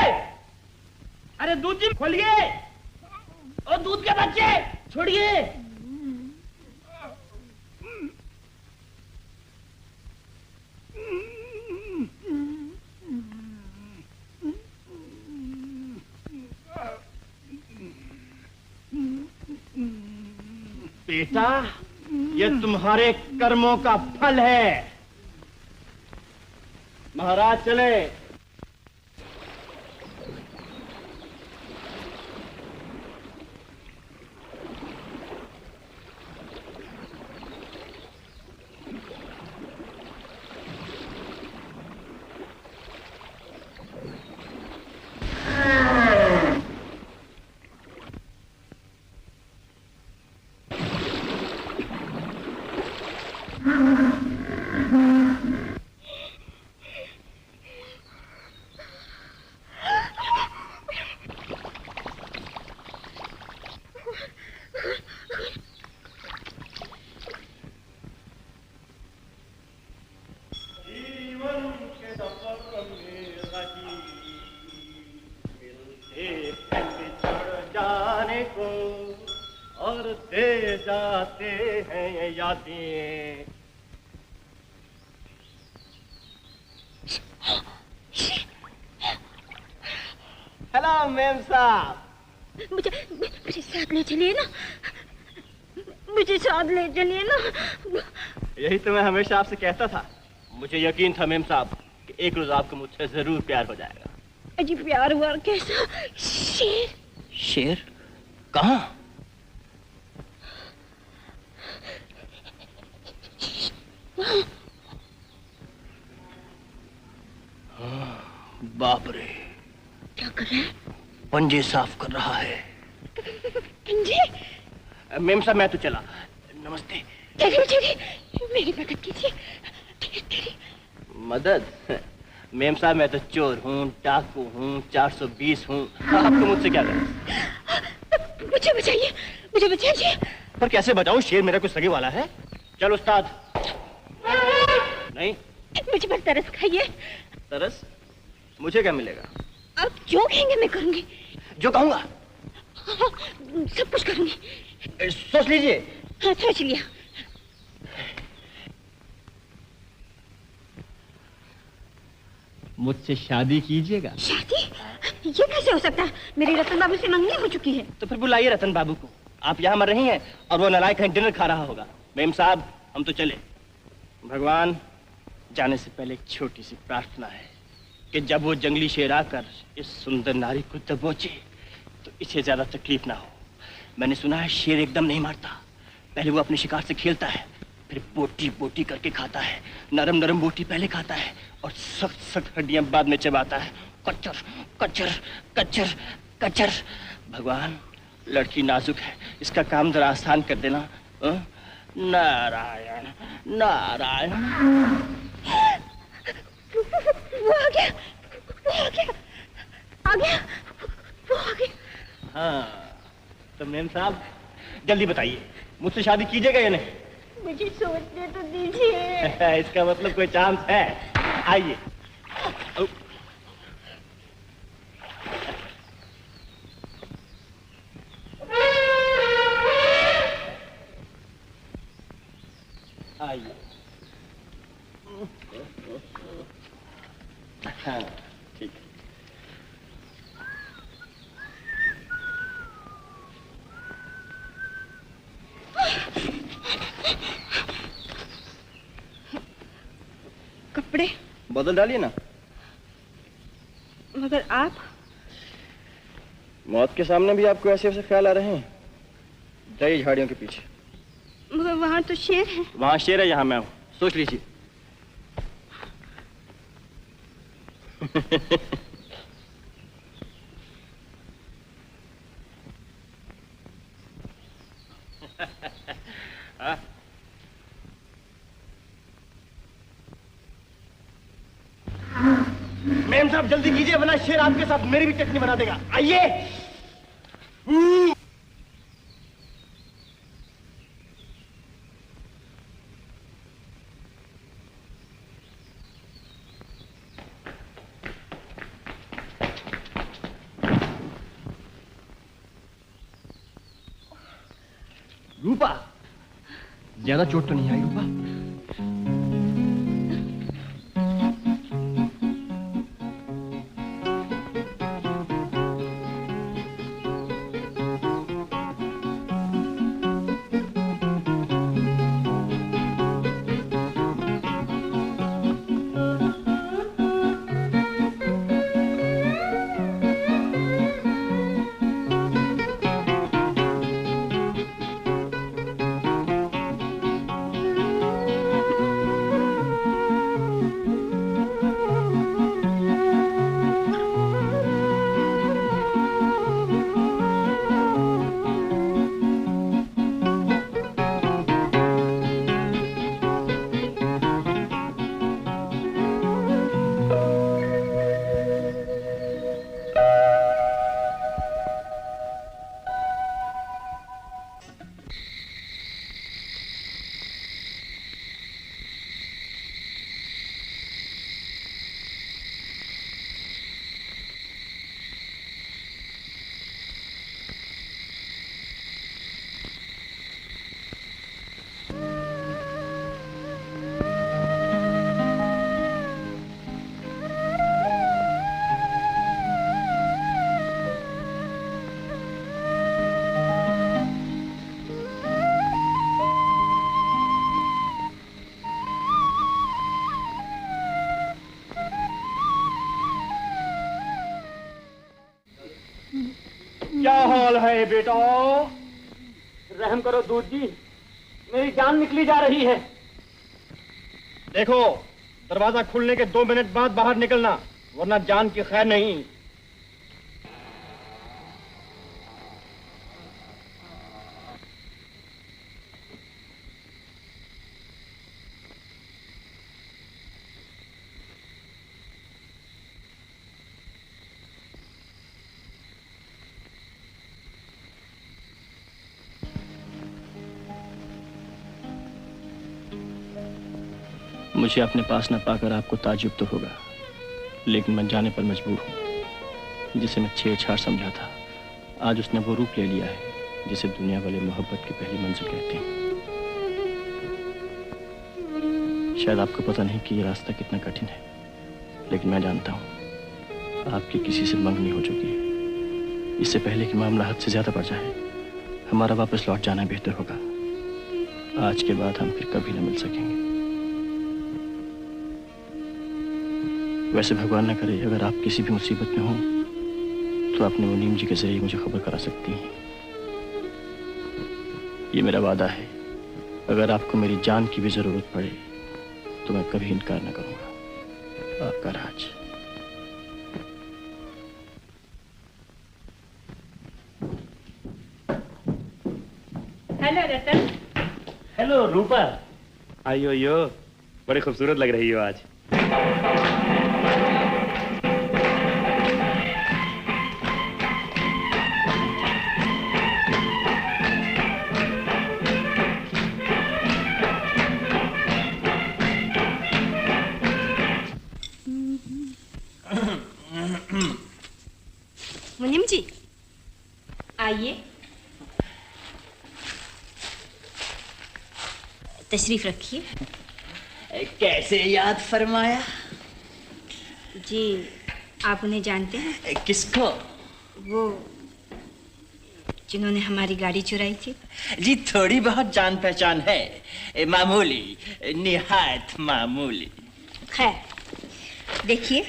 अरे दूध जी खोलिए, और दूध के बच्चे छोड़िए। बेटा, ये तुम्हारे कर्मों का फल है। महाराज चले। हेलो मेम साहब। मुझे साथ ले चलिए ना, मुझे साथ ले चलिए ना। यही तो मैं हमेशा आपसे कहता था। मुझे यकीन था मेम साहब कि एक रोज आपको मुझसे जरूर प्यार हो जाएगा। अजी प्यार हुआ कैसा? शेर। शेर? कहाँ? बाप रे, क्या कर रहा है? पंजे साफ कर रहा है। पंजे? मेम साहब मैं तो चला। नमस्ते। चलिए मेरी मदद कीजिए। मदद? मेम साहब मैं तो चोर हूँ, डाकू हूँ, 420 हूँ। आपको मुझसे क्या करना? मुझे बचाइए, मुझे बचाइए। पर कैसे बचाऊं? शेर मेरा कोई सगे वाला है। चल उस्ताद। नहीं, मुझे पर तरस खाइए। तरस? मुझे क्या मिलेगा? आप जो कहेंगे मैं करूंगी। जो कहूंगा? हाँ, सब कुछ करूंगी। सोच लीजिए। हाँ, सोच लिया। मुझसे शादी कीजिएगा? शादी? ये कैसे हो सकता है? मेरी रतन बाबू से मंगनी हो चुकी है। तो फिर बुलाइए रतन बाबू को। आप यहाँ मर रही हैं और वो नालायक कहीं डिनर खा रहा होगा। मेम साहब हम तो चले। भगवान, जाने से पहले एक छोटी सी प्रार्थना है कि जब वो जंगली शेर आकर इस सुंदर नारी को दबोचे तो इसे ज्यादा तकलीफ ना हो। मैंने सुना है शेर एकदम नहीं मारता। पहले वो अपने शिकार से खेलता है, फिर बोटी बोटी करके खाता है। नरम नरम बोटी पहले खाता है और सख्त सख्त हड्डियां बाद में चबाता है। कच्चर कच्चर कच्चर कच्चर। भगवान, लड़की नाजुक है, इसका काम जरा आसान कर देना। नारायण नारायण। वो आ गया, वो आ गया, आ गया, वो आ गया। हाँ, तो मेम साहब जल्दी बताइए, मुझसे शादी कीजिएगा या नहीं? मुझे सोचने तो दीजिए। इसका मतलब कोई चांस है? आइए। आइए। हाँ, ठीक है। कपड़े बदल डालिए ना। मगर आप? मौत के सामने भी आपको ऐसे ऐसे ख्याल आ रहे हैं? जाइए झाड़ियों के पीछे। मगर वहाँ तो शेर है। वहाँ शेर है, यहाँ मैं हूँ। सोच लीजिए। मेम साहब जल्दी कीजिए वरना शेर आपके साथ मेरी भी चटनी बना देगा। आइए। रूपा, ज्यादा चोट तो नहीं आई रूपा? क्या हाल है बेटा? रहम करो दूध जी, मेरी जान निकली जा रही है। देखो, दरवाजा खुलने के 2 मिनट बाद बाहर निकलना, वरना जान की खैर नहीं। मुझे अपने पास न पाकर आपको ताज्जुब तो होगा, लेकिन मैं जाने पर मजबूर हूँ। जिसे मैं छेड़छाड़ समझा था, आज उसने वो रूप ले लिया है जिसे दुनिया वाले मोहब्बत की पहली मंजिल कहते हैं। शायद आपको पता नहीं कि ये रास्ता कितना कठिन है, लेकिन मैं जानता हूँ आपकी किसी से मंगनी हो चुकी है। इससे पहले कि मामला हद से ज्यादा बढ़ जाए, हमारा वापस लौट जाना बेहतर होगा। आज के बाद हम फिर कभी न मिल सकेंगे। वैसे भगवान न करे, अगर आप किसी भी मुसीबत में हो तो अपने मुनीम जी के जरिए मुझे खबर करा सकती हैं। ये मेरा वादा है, अगर आपको मेरी जान की भी जरूरत पड़े तो मैं कभी इनकार न करूंगा। आपका राज। हेलो रतन। हेलो रूपा। आइयो, बड़ी खूबसूरत लग रही हो आज। मुनीम जी, आइए, तशरीफ रखिए। कैसे याद फरमाया? जी, आप उन्हें जानते हैं? किसको? वो जिन्होंने हमारी गाड़ी चुराई थी। जी, थोड़ी बहुत जान पहचान है, मामूली, निहायत मामूली। खैर, देखिए,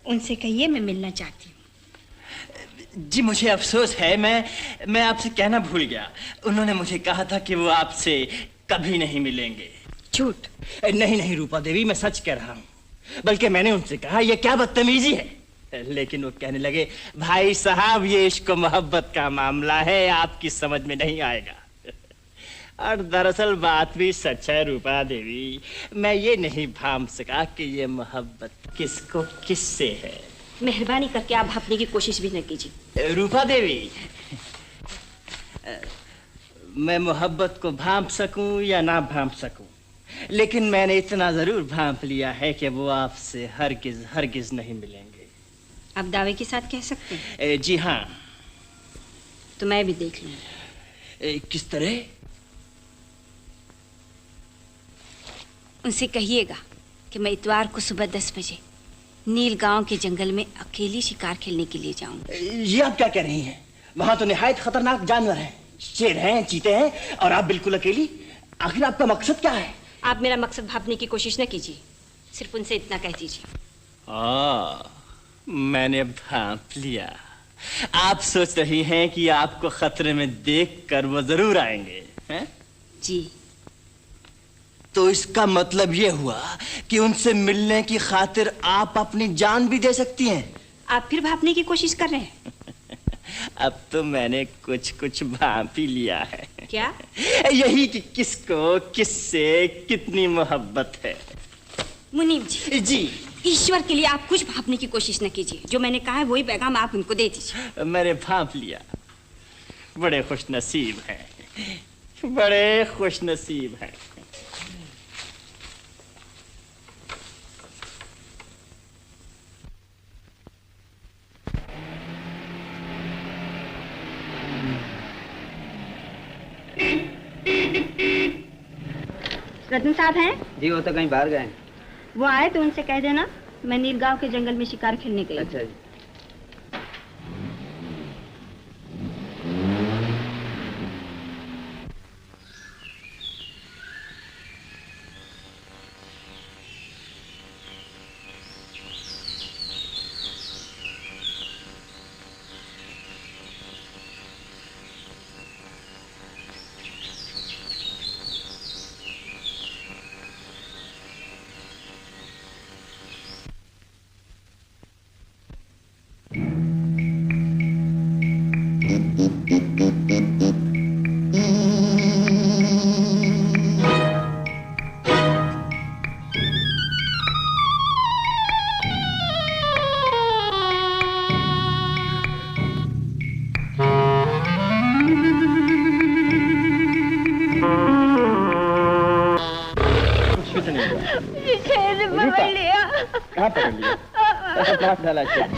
उनसे कहिए मैं मिलना चाहती हूँ। जी, मुझे अफसोस है, मैं आपसे कहना भूल गया। उन्होंने मुझे कहा था कि वो आपसे कभी नहीं मिलेंगे। झूठ? नहीं रूपा देवी, मैं सच कह रहा हूँ। बल्कि मैंने उनसे कहा यह क्या बदतमीजी है, लेकिन वो कहने लगे भाई साहब ये इश्क मोहब्बत का मामला है, आपकी समझ में नहीं आएगा। और दरअसल बात भी सच है रूपा देवी, मैं ये नहीं भांप सका कि ये मोहब्बत किसको किससे है। मेहरबानी करके आप भापने की कोशिश भी न कीजिए। रूपा देवी, मैं मोहब्बत को भांप सकूं या ना भांप सकूं, लेकिन मैंने इतना जरूर भांप लिया है कि वो आपसे हरगिज हरगिज नहीं मिलेंगे। आप दावे के साथ कह सकते हैं? जी हाँ। तो मैं भी देख लूंगी। किस तरह? उनसे कहिएगा कि मैं इतवार को सुबह 10 बजे नील गांव के जंगल में अकेली शिकार खेलने के लिए जाऊंगी। ये आप क्या कह रही हैं? वहां तो निहायत खतरनाक जानवर हैं, शेर हैं, चीते हैं, और आप बिल्कुल अकेली। आखिर आपका मकसद क्या है? आप मेरा मकसद भापने की कोशिश न कीजिए, सिर्फ उनसे इतना कह दीजिए। मैंने भांप लिया। आप सोच रही हैं कि आपको खतरे में देखकर वो जरूर आएंगे, हैं? जी। तो इसका मतलब ये हुआ कि उनसे मिलने की खातिर आप अपनी जान भी दे सकती हैं। आप फिर भापने की कोशिश कर रहे हैं? अब तो मैंने कुछ कुछ भांप ही लिया है। क्या? यही कि किसको किससे कितनी मोहब्बत है। मुनीब जी। जी। ईश्वर के लिए आप कुछ भापने की कोशिश न कीजिए, जो मैंने कहा है वही पैगाम आप उनको दे दीजिए। मैंने भांप लिया। बड़े खुशनसीब हैं, बड़े खुशनसीब हैं। रतन साहब हैं? जी, वो तो कहीं बाहर गए। वो आए तो उनसे कह देना मैं नीलगांव के जंगल में शिकार खेलने गई। अच्छा जी। कहाँ पकड़ लिया? ऐसा प्लाट डाला क्या?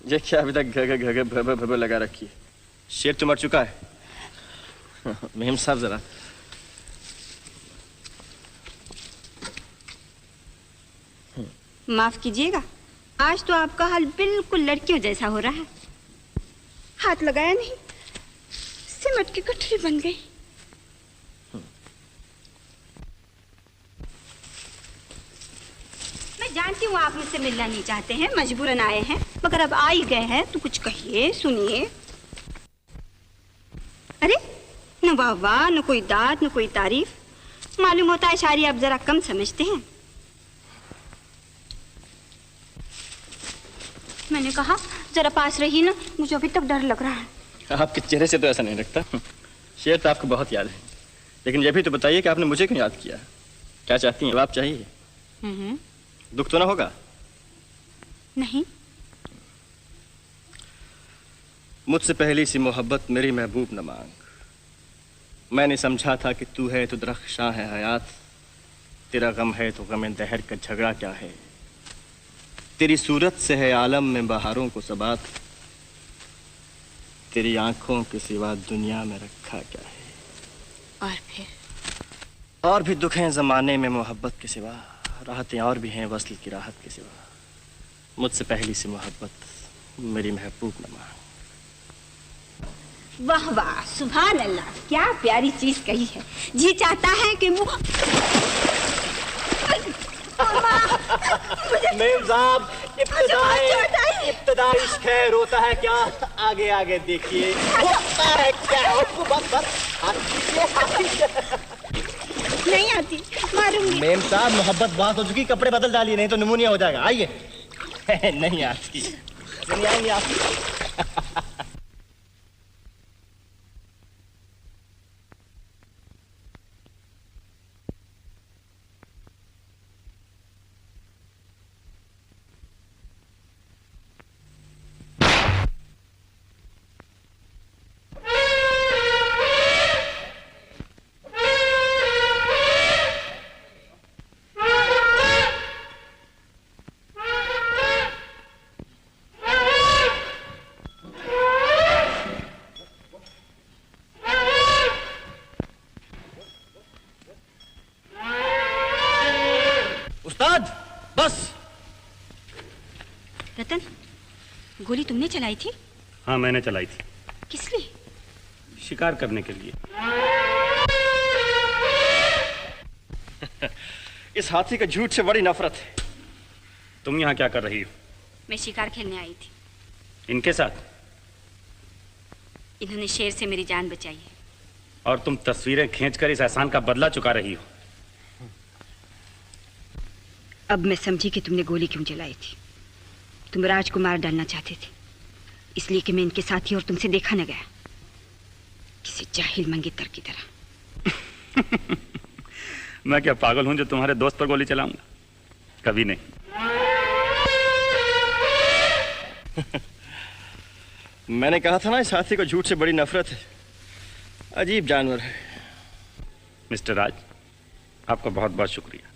ये क्या अभी तक घ लगा रखी है? शेर तो मर चुका है। मेम साहब जरा माफ कीजिएगा, आज तो आपका हाल बिल्कुल लड़कियों जैसा हो रहा है। हाथ लगाया नहीं, सिमट की गठरी बन गई। मैं जानती हूँ आप मुझसे मिलना नहीं चाहते हैं, मजबूरन आए हैं, मगर अब आ ही गए हैं तो कुछ कहिए, सुनिए। अरे न वाह वाह, न कोई दाद, न कोई तारीफ। मालूम होता है शायरी आप जरा कम समझते हैं। मैंने कहा जरा पास रही ना, मुझे अभी तक डर लग रहा है। आपके चेहरे से तो ऐसा नहीं लगता। शेर तो आपको बहुत याद है, लेकिन ये भी तो बताइए कि आपने मुझे क्यों याद किया? क्या चाहती हैं? आप चाहिए? दुख तो ना होगा? नहीं। मुझसे पहली सी मोहब्बत मेरी महबूब न मांग। मैंने समझा था कि तू है तो दरख्शां है हयात, तेरा गम है तो गम दहर का झगड़ा क्या है। तेरी सूरत से है आलम में बहारों को सबात, तेरी आंखों के सिवा दुनिया में रखा क्या है। और फिर? और भी दुख हैं ज़माने में मोहब्बत के सिवा, राहतें और भी हैं वस्ल की राहत के सिवा। मुझसे पहली सी मोहब्बत मेरी महबूब न मांग। वाह वाह, सुभान अल्लाह, क्या प्यारी चीज कही है। जी चाहता है कि वो मेम साहब, इब्तिदा इश्क है, रोता है क्या, आगे आगे देखिए होता है क्या। बस बस नहीं आती, मारूंगी। मेम साहब मोहब्बत बहुत हो चुकी, कपड़े बदल डालिए नहीं तो निमोनिया हो जाएगा। आइए। नहीं आती, नहीं आएंगे आप। रतन, गोली तुमने चलाई थी? हाँ, मैंने चलाई थी। किस लिए? शिकार करने के लिए। इस हाथी का झूठ से बड़ी नफरत है। तुम यहाँ क्या कर रही हो? मैं शिकार खेलने आई थी। इनके साथ? इन्होंने शेर से मेरी जान बचाई है। और तुम तस्वीरें खींचकर इस एहसान का बदला चुका रही हो। अब मैं समझी कि तुमने गोली क्यों चलाई थी। तुम राजकुमार डालना चाहते थे, इसलिए कि मैं इनके साथ ही और तुमसे देखा न गया, किसी जाहिल मंगेतर की तरह। मैं क्या पागल हूं जो तुम्हारे दोस्त पर गोली चलाऊंगा? कभी नहीं। मैंने कहा था ना, इस हाथी को झूठ से बड़ी नफरत है। अजीब जानवर है। मिस्टर राज, आपका बहुत बहुत शुक्रिया।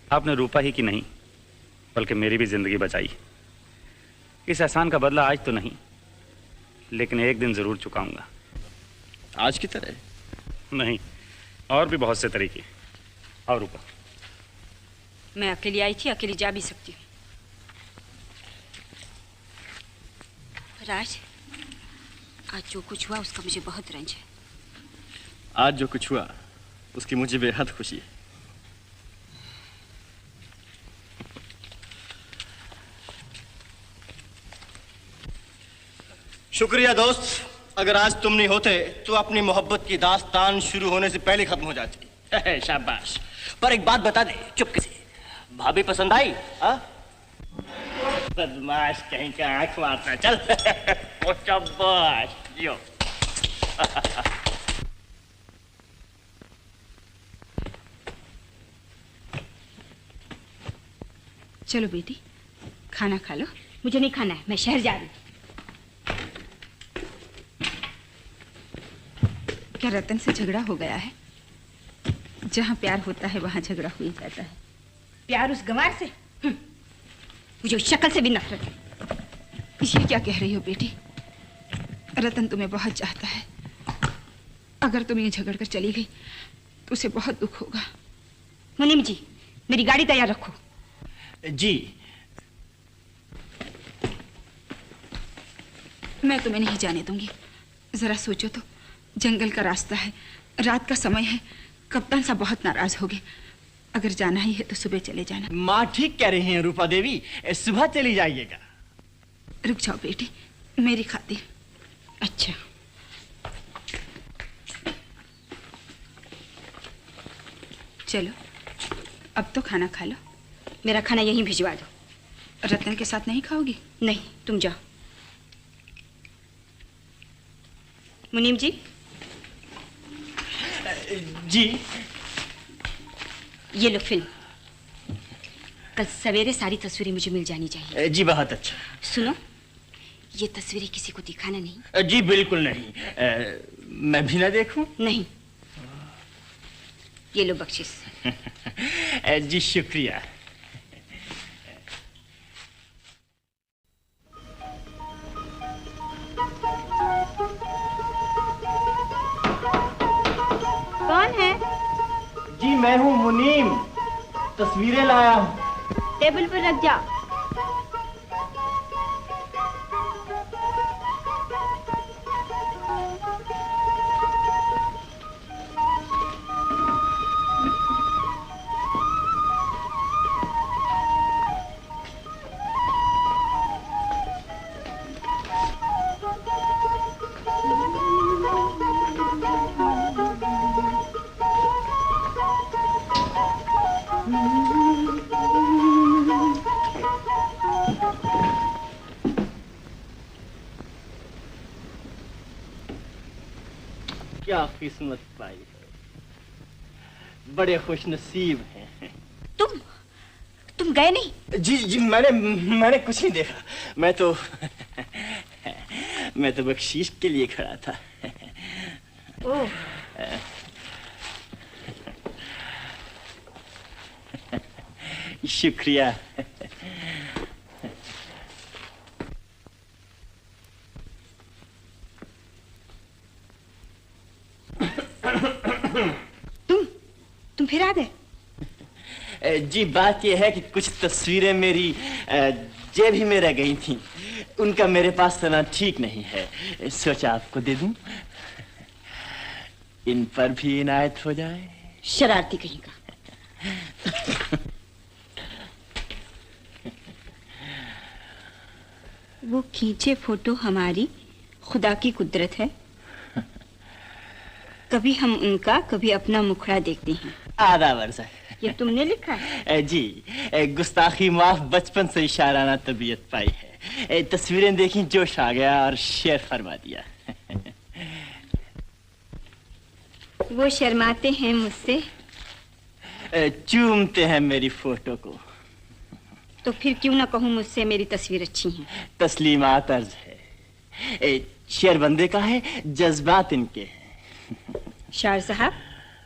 आपने रूपा ही की नहीं बल्कि मेरी भी जिंदगी बचाई। इस एहसान का बदला आज तो नहीं, लेकिन एक दिन जरूर चुकाऊंगा। आज की तरह? नहीं, और भी बहुत से तरीके। और रूपा, मैं अकेली आई थी, अकेली जा भी सकती हूँ। राज, आज जो कुछ हुआ उसका मुझे बहुत रंज है। आज जो कुछ हुआ उसकी मुझे बेहद खुशी है। शुक्रिया दोस्त, अगर आज तुम नहीं होते तो अपनी मोहब्बत की दास्तान शुरू होने से पहले खत्म हो जाती। शाबाश। पर एक बात बता दे चुपके से, भाभी पसंद आई? बदमाश कहीं का, आंख मारता। चल। ओ शाबाश, यो। चलो बेटी, खाना खा लो। मुझे नहीं खाना है, मैं शहर जा रही हूँ। क्या रतन से झगड़ा हो गया है? जहाँ प्यार होता है वहाँ झगड़ा हो ही जाता है। प्यार उस गंवार से? मुझे उस शक्ल से भी नफरत है। ये क्या कह रही हो बेटी? रतन तुम्हें बहुत चाहता है। अगर तुम ये झगड़ कर चली गई तो उसे बहुत दुख होगा। मुनीम जी, मेरी गाड़ी तैयार रखो। जी। मैं तुम्हें नहीं जाने दूंगी। जरा सोचो तो, जंगल का रास्ता है, रात का समय है, कप्तान साहब बहुत नाराज होंगे। अगर जाना ही है तो सुबह चले जाना। माँ ठीक कह रही हैं रूपा देवी, सुबह चली जाइएगा। रुक जाओ बेटी, मेरी खातिर। अच्छा। चलो, अब तो खाना खा लो। मेरा खाना यहीं भिजवा दो। रतन के साथ नहीं खाओगी? नहीं, तुम जाओ। मुनीम जी। जी। ये लो फिल्म। कल सवेरे सारी तस्वीरें मुझे मिल जानी चाहिए। जी बहुत अच्छा। सुनो, ये तस्वीरें किसी को दिखाना नहीं। जी बिल्कुल नहीं। मैं भी ना देखूं? नहीं। ये लो बख्शिश। जी शुक्रिया। कौन है? जी मैं हूँ मुनीम, तस्वीरें लाया हूँ। टेबल पर रख जा। क्या किस्मत पाई है, बड़े खुश नसीब हैं। तुम गए नहीं? जी मैंने कुछ नहीं देखा। मैं तो बख्शीश के लिए खड़ा था। ओह, शुक्रिया। तुम फिर आ गए? जी बात यह है कि कुछ तस्वीरें मेरी जेब ही में रह गई थी। उनका मेरे पास रहना ठीक नहीं है, सोचा आपको दे दूं। इन पर भी इनायत हो जाए। शरारती कहीं का। वो खींचे फोटो हमारी खुदा की कुदरत है। कभी हम उनका कभी अपना मुखड़ा देखते हैं। आधा वर्षा ये तुमने लिखा है? जी गुस्ताखी माफ, बचपन से इशाराना तबीयत पाई है। तस्वीरें देखी, जोश आ गया और शेर फरमा दिया। वो शर्माते हैं मुझसे, चूमते हैं मेरी फोटो को। तो फिर क्यों ना कहूं मुझसे मेरी तस्वीर अच्छी है? तस्लीमात अर्ज है, शेर बंदे का है, जज्बात इनके हैं। शायर साहब,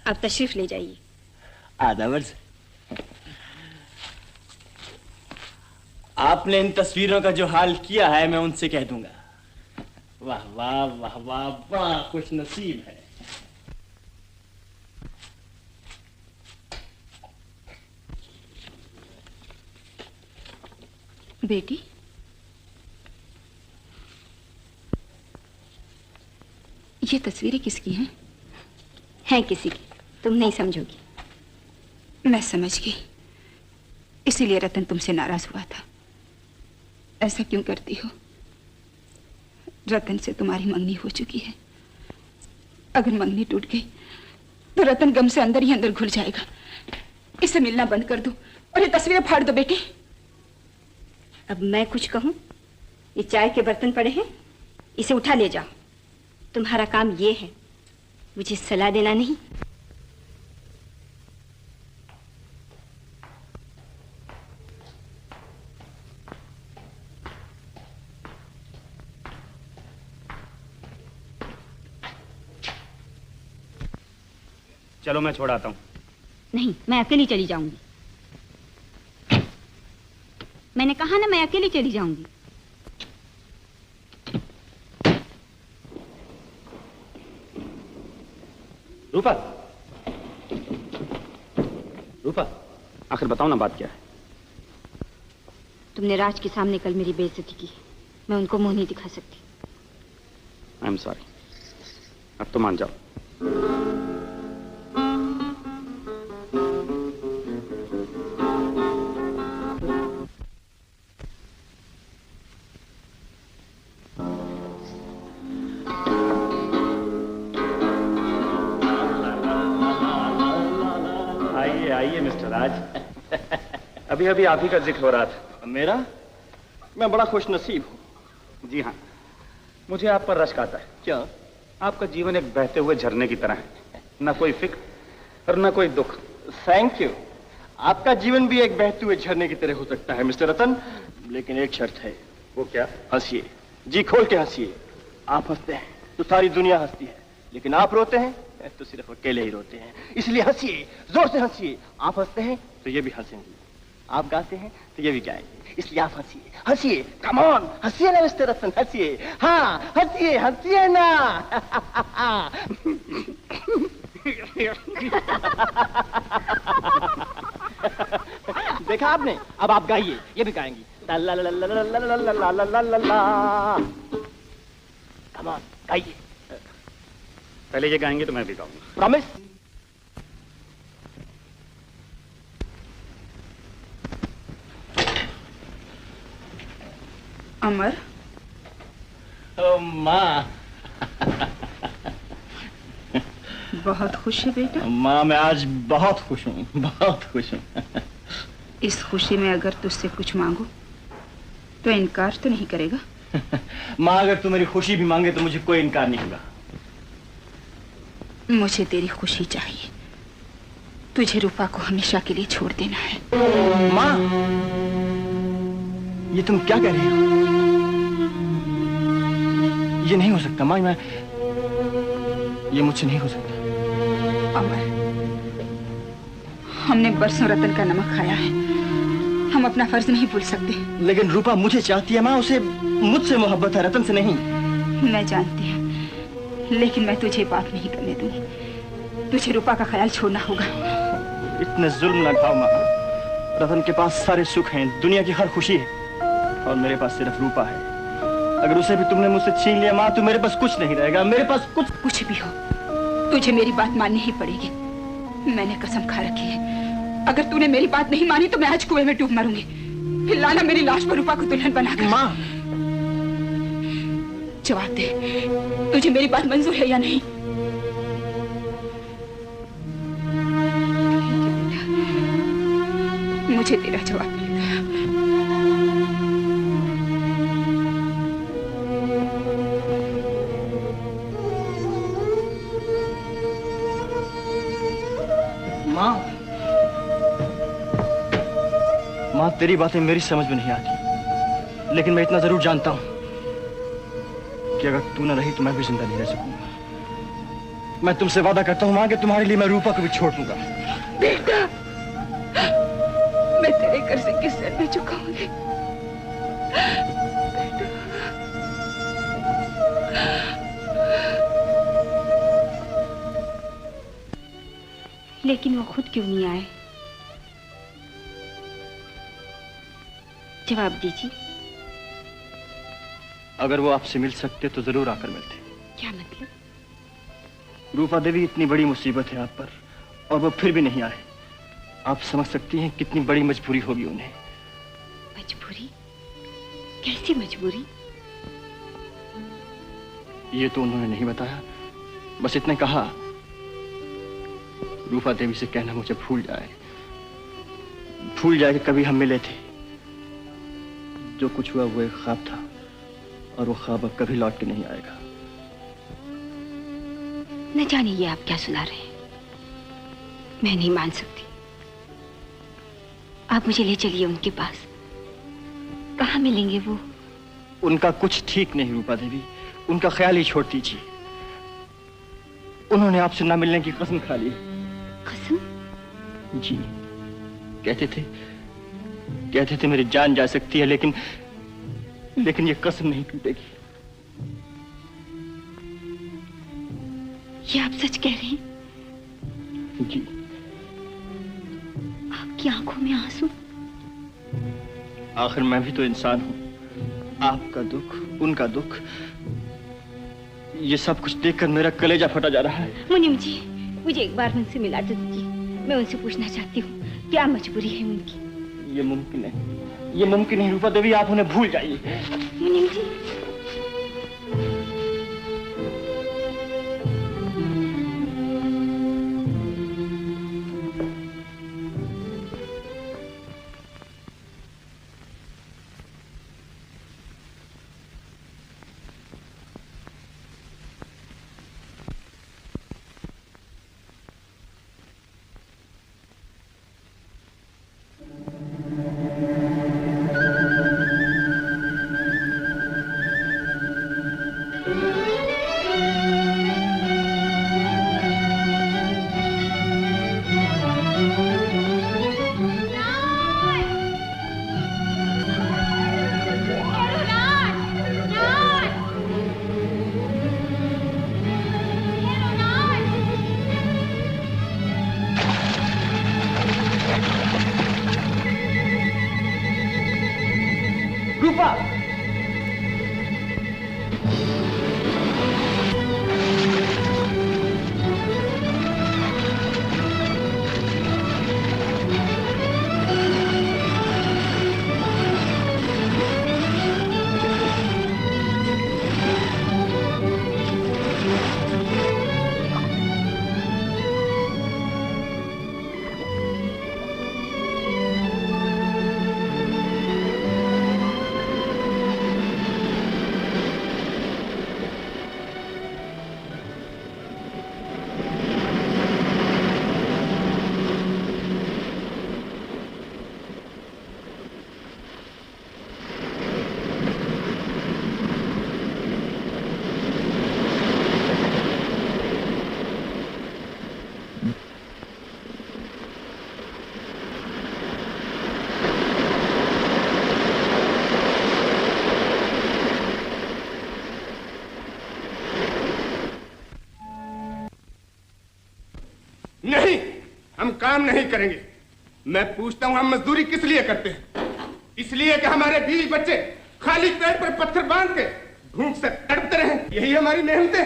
आप तशरीफ ले जाइए। आदावर्ज, आपने इन तस्वीरों का जो हाल किया है मैं उनसे कह दूंगा। वाह वाह वाह वाह, बड़ा खुश नसीब है। बेटी, ये तस्वीरें किसकी हैं? हैं किसी की, तुम नहीं समझोगी। मैं समझ गई, इसीलिए रतन तुमसे नाराज हुआ था। ऐसा क्यों करती हो? रतन से तुम्हारी मंगनी हो चुकी है। अगर मंगनी टूट गई तो रतन गम से अंदर ही अंदर घुल जाएगा। इसे मिलना बंद कर दो और ये तस्वीरें फाड़ दो बेटी। अब मैं कुछ कहूं? ये चाय के बर्तन पड़े हैं, इसे उठा ले जाओ। तुम्हारा काम ये है, मुझे सलाह देना नहीं। चलो मैं छोड़ आता हूं। नहीं, मैं अकेली चली जाऊंगी। मैंने कहा ना, मैं अकेली चली जाऊंगी। रूपा, रूपा, आखिर बताओ ना बात क्या है? तुमने राज के सामने कल मेरी बेइज्जती की, मैं उनको मुंह नहीं दिखा सकती। आई एम सॉरी, अब तो मान जाओ। आइए मिस्टर राज। अभी अभी आप ही का जिक्र हो रहा था। मेरा? मैं बड़ा खुश नसीब हूँ। जी हाँ, मुझे आप पर रश्क आता है। क्या? आपका जीवन एक बहते हुए झरने की तरह है, ना कोई फिक्र और ना कोई दुख। Thank you. आपका जीवन भी एक बहते हुए झरने की तरह हो सकता है मिस्टर रतन, लेकिन एक शर्त है। वो क्या? हंसिए, जी खोल के हंसिए। आप हंसते हैं तो सारी दुनिया हंसती है, लेकिन आप रोते हैं तो सिर्फ अकेले ही रोते हैं। इसलिए हंसिए, जोर से हंसिए। आप हंसते हैं तो ये भी हंसेंगे, आप गाते हैं तो ये भी गाएंगे। इसलिए आप हंसिए, हंसिए, कम ऑन, हंसिए ना मिस्टर रतन, हंसिए। हाँ हंसिए, हंसिए ना। देखा आपने? अब आप गाइए, ये भी गाएंगी। कम ऑन, गाइए। पहले ये गाएंगे तो मैं भी गाऊंगा। प्रॉमिस? अमर। ओ माँ। बहुत खुश है बेटा? माँ मैं आज बहुत खुश हूँ, बहुत खुश हूँ। इस खुशी में अगर तुझसे कुछ मांगो तो इनकार तो नहीं करेगा? माँ अगर तू मेरी खुशी भी मांगे तो मुझे कोई इनकार नहीं होगा। मुझे तेरी खुशी चाहिए। तुझे रूपा को हमेशा के लिए छोड़ देना है। माँ, ये तुम क्या कह रही हो? ये नहीं हो सकता माँ, ये मुझसे नहीं हो सकता। अमर, हमने बरसों रतन का नमक खाया है, हम अपना फर्ज नहीं भूल सकते। लेकिन रूपा मुझे चाहती है माँ, उसे मुझसे मोहब्बत है, रतन से नहीं। मैं जानती हूँ, लेकिन मैं तुझे बात नहीं करने दूंगी। तुझे रूपा का ख्याल छोड़ना होगा। इतने जुल्म न खाओ माँ। रतन के पास सारे सुख हैं, दुनिया की हर खुशी है, और मेरे पास सिर्फ रूपा है। अगर उसे भी तुमने मुझसे छीन लिया माँ, तो मेरे पास कुछ नहीं रहेगा। मेरे पास कुछ भी हो, तुझे मेरी बात माननी ही पड़ेगी। मैंने कसम खा रखी है, अगर तूने मेरी बात नहीं मानी तो मैं आज कुएं में डूब मरूंगी। फिर लाना मेरी लाश पर रूपा को दुल्हन बनाकर। माँ, जवाब दे, तुझे मेरी बात मंजूर है या नहीं? मुझे तेरा जवाब मिलेगा। माँ, तेरी बातें मेरी समझ में नहीं आती, लेकिन मैं इतना जरूर जानता हूँ कि अगर तू न रही तो मैं भी जिंदा नहीं रह सकूंगा। मैं तुमसे वादा करता हूँ माँ कि तुम्हारे लिए मैं रूपा को भी छोड़ दूंगा। बेटा, मैं तेरे कर्ज किस दर में चुकाऊंगी? लेकिन वो खुद क्यों नहीं आए? जवाब दीजिए। अगर वो आपसे मिल सकते तो जरूर आकर मिलते। क्या मतलब? रूपा देवी, इतनी बड़ी मुसीबत है आप पर और वो फिर भी नहीं आए। आप समझ सकती हैं कितनी बड़ी मजबूरी होगी उन्हें। मजबूरी? कैसी मजबूरी? ये तो उन्होंने नहीं बताया, बस इतने कहा, रूपा देवी से कहना मुझे भूल जाए कि कभी हम मिले थे। जो कुछ हुआ वो एक ख्वाब था, और वो ख्वाब अब कभी लौट के नहीं आएगा। न जाने ये आप क्या सुना रहे हैं। मैं नहीं मान सकती। आप मुझे ले चलिए उनके पास। कहाँ मिलेंगे वो? उनका कुछ ठीक नहीं रूपा देवी, उनका ख्याल ही छोड़ दीजिए। उन्होंने आपसे ना मिलने की कसम खा ली। कसम? जी, कहते थे मेरी जान जा सकती है, लेकिन ये कसम नहीं टूटेगी। ये आप सच कह रहे हैं? जी। आपकी आंखों में आंसू? आखिर मैं भी तो इंसान हूं। आपका दुख, उनका दुख, ये सब कुछ देखकर मेरा कलेजा फटा जा रहा है। मुनीम जी, मुझे एक बार उनसे मिला दो दीजिए। मैं उनसे पूछना चाहती हूँ क्या मजबूरी है उनकी। ये मुमकिन है रूपा देवी, आप उन्हें भूल जाइए। मुनीम जी, नहीं, हम काम नहीं करेंगे। मैं पूछता हूं हम मजदूरी किस लिए करते हैं? इसलिए कि हमारे बीवी बच्चे खाली पेट पर पत्थर बांध के भूख से तड़पते रहे। यही हमारी मेहनतें,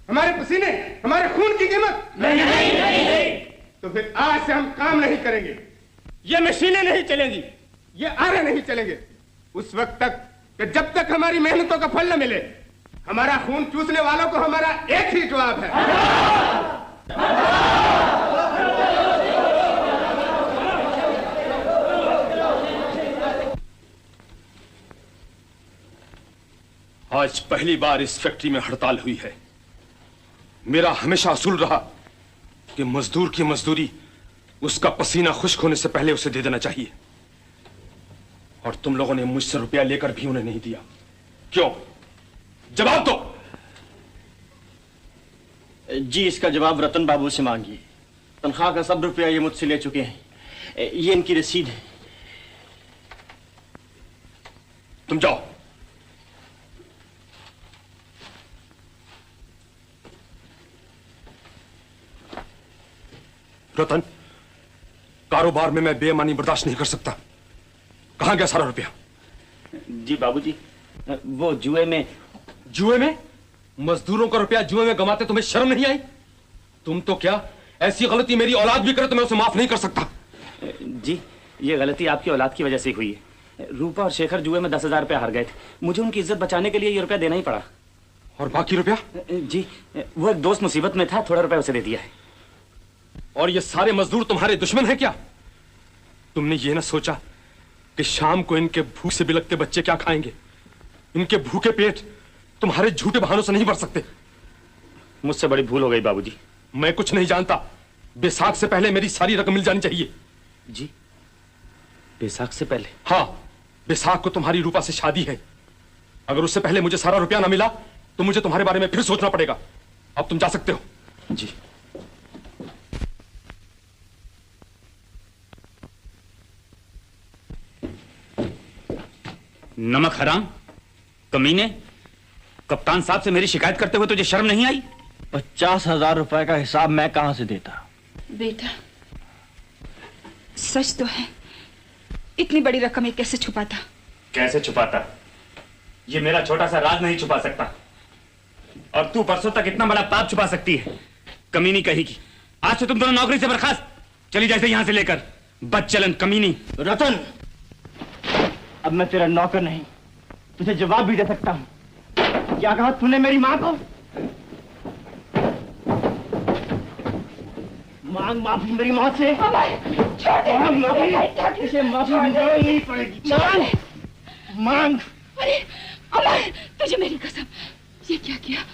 हमारे पसीने, हमारे खून की कीमत। नहीं। तो फिर आज से हम काम नहीं करेंगे। ये मशीनें नहीं चलेंगी, ये आरे नहीं चलेंगे उस वक्त तक कि जब तक हमारी मेहनतों का फल न मिले। हमारा खून चूसने वालों को हमारा एक ही जवाब है। आज पहली बार इस फैक्ट्री में हड़ताल हुई है। मेरा हमेशा असूल रहा कि मजदूर की मजदूरी उसका पसीना खुश्क होने से पहले उसे दे देना चाहिए, और तुम लोगों ने मुझसे रुपया लेकर भी उन्हें नहीं दिया। क्यों? जवाब दो। जी, इसका जवाब रतन बाबू से मांगिए। तनख्वाह का सब रुपया ये मुझसे ले चुके हैं। ये इनकी रसीद है। तुम जाओ। रतन, कारोबार में मैं बेईमानी बर्दाश्त नहीं कर सकता। कहां गया सारा रुपया? जी बाबूजी, वो जुए में। जुए में? मजदूरों का रुपया जुए में गंवाते तुम्हें शर्म नहीं आई? तुम तो क्या ऐसी गलती मेरी औलाद भी करे तो मैं उसे माफ नहीं कर सकता। जी, ये गलती आपकी औलाद की वजह से हुई है। रूपा और शेखर जुए में 10,000 रुपया हार गए थे। मुझे उनकी इज्जत बचाने के लिए ये रुपया देना ही पड़ा। और बाकी रुपया? जी, वो एक दोस्त मुसीबत में था, थोड़ा रुपया उसे दे दिया है। और ये सारे मजदूर तुम्हारे दुश्मन हैं क्या? तुमने ये ना सोचा कि शाम को इनके भूख से बिलखते बच्चे क्या खाएंगे? इनके भूखे पेट तुम्हारे झूठे बहानों से नहीं भर सकते। मुझसे बड़ी भूल हो गई बाबूजी। मैं कुछ नहीं जानता। बैसाख से पहले मेरी सारी रकम मिल जानी चाहिए। जी, बैसाख से पहले? हाँ, बैसाख को तुम्हारी रूपा से शादी है। अगर उससे पहले मुझे सारा रुपया ना मिला तो मुझे तुम्हारे बारे में फिर सोचना पड़ेगा। अब तुम जा सकते हो। जी। नमक हराम, कमीने, कप्तान साहब से मेरी शिकायत करते हुए तुझे शर्म नहीं आई? 50,000 रुपए का हिसाब मैं कहां से देता? बेटा, सच तो है, इतनी बड़ी रकम ये कैसे छुपाता? कैसे छुपाता? ये मेरा छोटा सा राज नहीं छुपा सकता। और तू परसों तक इतना बड़ा पाप छुपा सकती है? कमीनी कहेगी। आज से तुम दोनों नौकरी से बर्खास्त। चली जाए यहां से लेकर। बदचलन कमीनी। रतन, अब मैं तेरा नौकर नहीं, तुझे जवाब भी दे सकता हूं। क्या कहा तूने मेरी मां को? मांग माफी मेरी मां से। मांग माफी, इसे माफी मांगनी पड़ेगी। मांग। अरे अमर, तुझे मेरी कसम, ये क्या किया?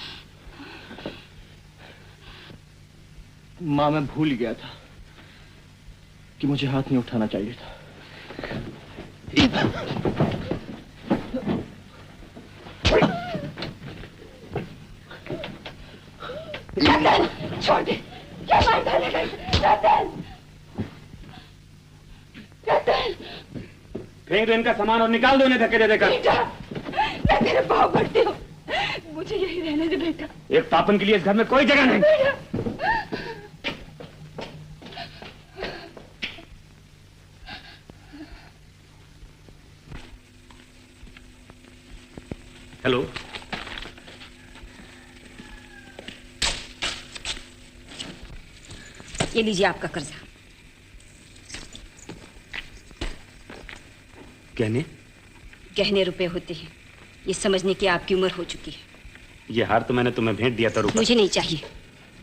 मां, मैं भूल गया था कि मुझे हाथ नहीं उठाना चाहिए था। रतन, छोड़ दे। क्या मार डालेगा? रतन, रतन, फेंक दो इनका सामान और निकाल दो इन्हें धक्के दे देकर। मैं तेरे पाँव पड़ती हूँ, मुझे यही रहने दे बेटा। एक पापन के लिए इस घर में कोई जगह नहीं। हेलो, ये लीजिए आपका कर्जा। गहने रुपए होते हैं, ये समझने की आपकी उम्र हो चुकी है। ये हार तो मैंने तुम्हें भेंट दिया था रूपा। मुझे नहीं चाहिए।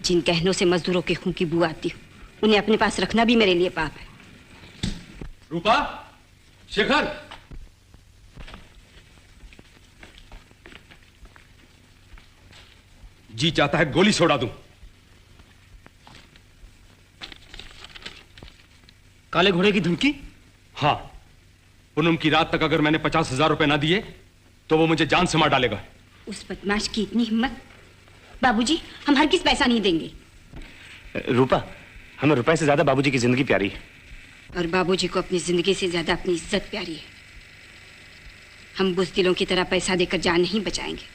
जिन गहनों से मजदूरों के खून की बू आती हो, उन्हें अपने पास रखना भी मेरे लिए पाप है। रूपा, शेखर, जी चाहता है गोली से उड़ा दूं। काले घोड़े की धमकी? हाँ, पूनम की रात तक अगर मैंने 50,000 रुपए ना दिए तो वो मुझे जान से मार डालेगा। उस बदमाश की इतनी हिम्मत! बाबूजी, हम हर किस पैसा नहीं देंगे। रूपा, हमें रुपए से ज्यादा बाबूजी की जिंदगी प्यारी है। और बाबूजी को अपनी जिंदगी से ज्यादा अपनी इज्जत प्यारी है। हम बुज़दिलों की तरह पैसा देकर जान नहीं बचाएंगे,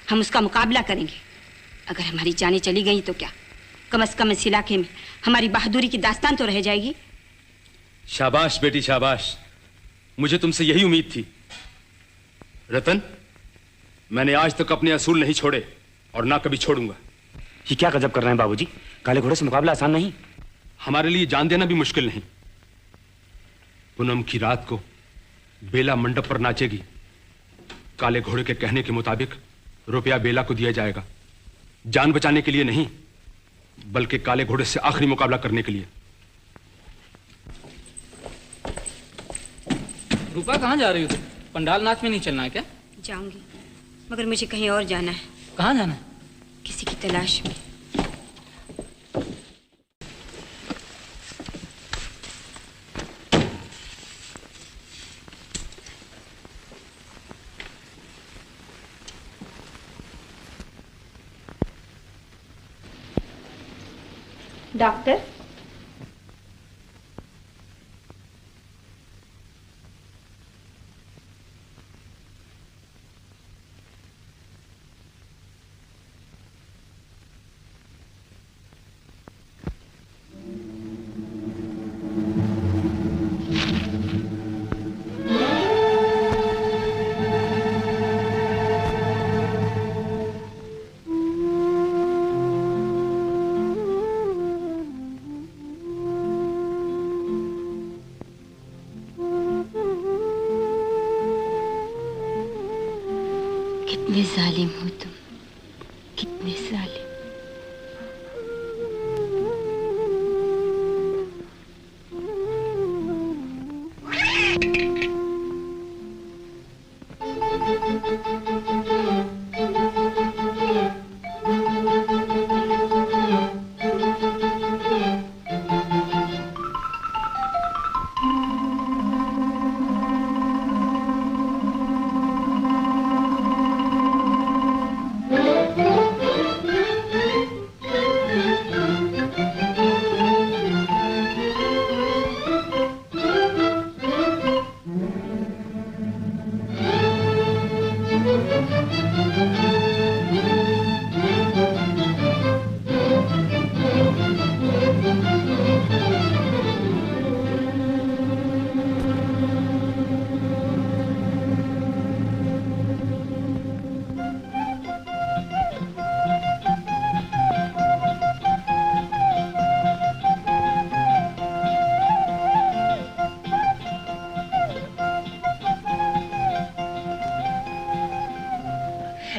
हम उसका मुकाबला करेंगे। अगर हमारी जानें चली गई तो क्या, कम से कम इस इलाके में हमारी बहादुरी की दास्तान तो रह जाएगी। शाबाश बेटी शाबाश, मुझे तुमसे यही उम्मीद थी। रतन, मैंने आज तक अपने असूल नहीं छोड़े और ना कभी छोड़ूंगा। ये क्या गजब कर रहे हैं बाबूजी? काले घोड़े से मुकाबला आसान नहीं। हमारे लिए जान देना भी मुश्किल नहीं। पूनम की रात को बेला मंडप पर नाचेगी। काले घोड़े के कहने के मुताबिक रुपया बेला को दिया जाएगा, जान बचाने के लिए नहीं, बल्कि काले घोड़े से आखिरी मुकाबला करने के लिए। रूपा, कहाँ जा रही हो तुम? पंडाल नाच में नहीं चलना है क्या? जाऊंगी, मगर मुझे कहीं और जाना है। कहाँ जाना है? किसी की तलाश में। डॉक्टर, कितने जालिम हो तुम, कितने जालिम।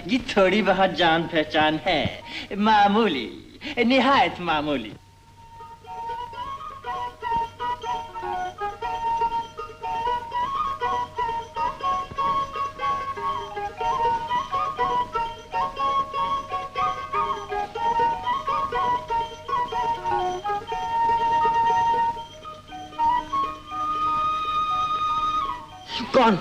ये थोड़ी बहुत जान पहचान है, मामूली, निहायत मामूली। कौन?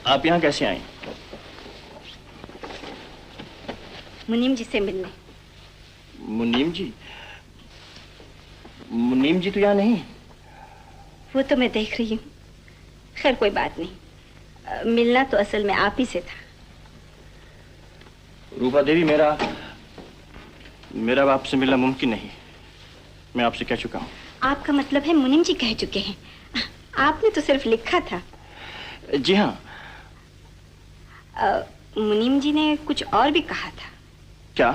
आप यहाँ कैसे आए? मुनीम जी से मिलने। मुनीम जी? मुनीम जी तो यहाँ नहीं। वो तो मैं देख रही हूँ। खैर कोई बात नहीं, मिलना तो असल में आप ही से था। रूपा देवी, मेरा आपसे मिलना मुमकिन नहीं। मैं आपसे कह चुका हूँ। आपका मतलब है मुनीम जी कह चुके हैं? आपने तो सिर्फ लिखा था। जी हाँ। मुनीम जी ने कुछ और भी कहा था। क्या?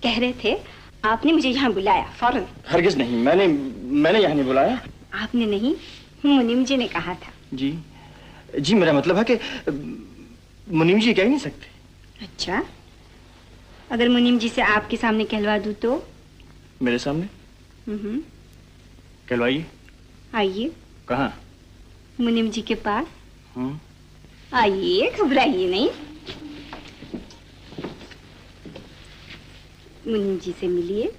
कह रहे थे आपने मुझे यहाँ बुलाया फौरन। हरगिज नहीं, मैंने यहाँ नहीं बुलाया। आपने नहीं, मुनीम जी ने कहा था। जी मेरा मतलब है कि मुनीम जी कह ही नहीं सकते। अच्छा, अगर मुनीम जी से आपके सामने कहलवा दूँ तो? मेरे सामने? कहलवाइए। आइए। कहाँ? मुनीम जी के पास। आइए, घबराइए नहीं। मुनीम जी से मिलिए।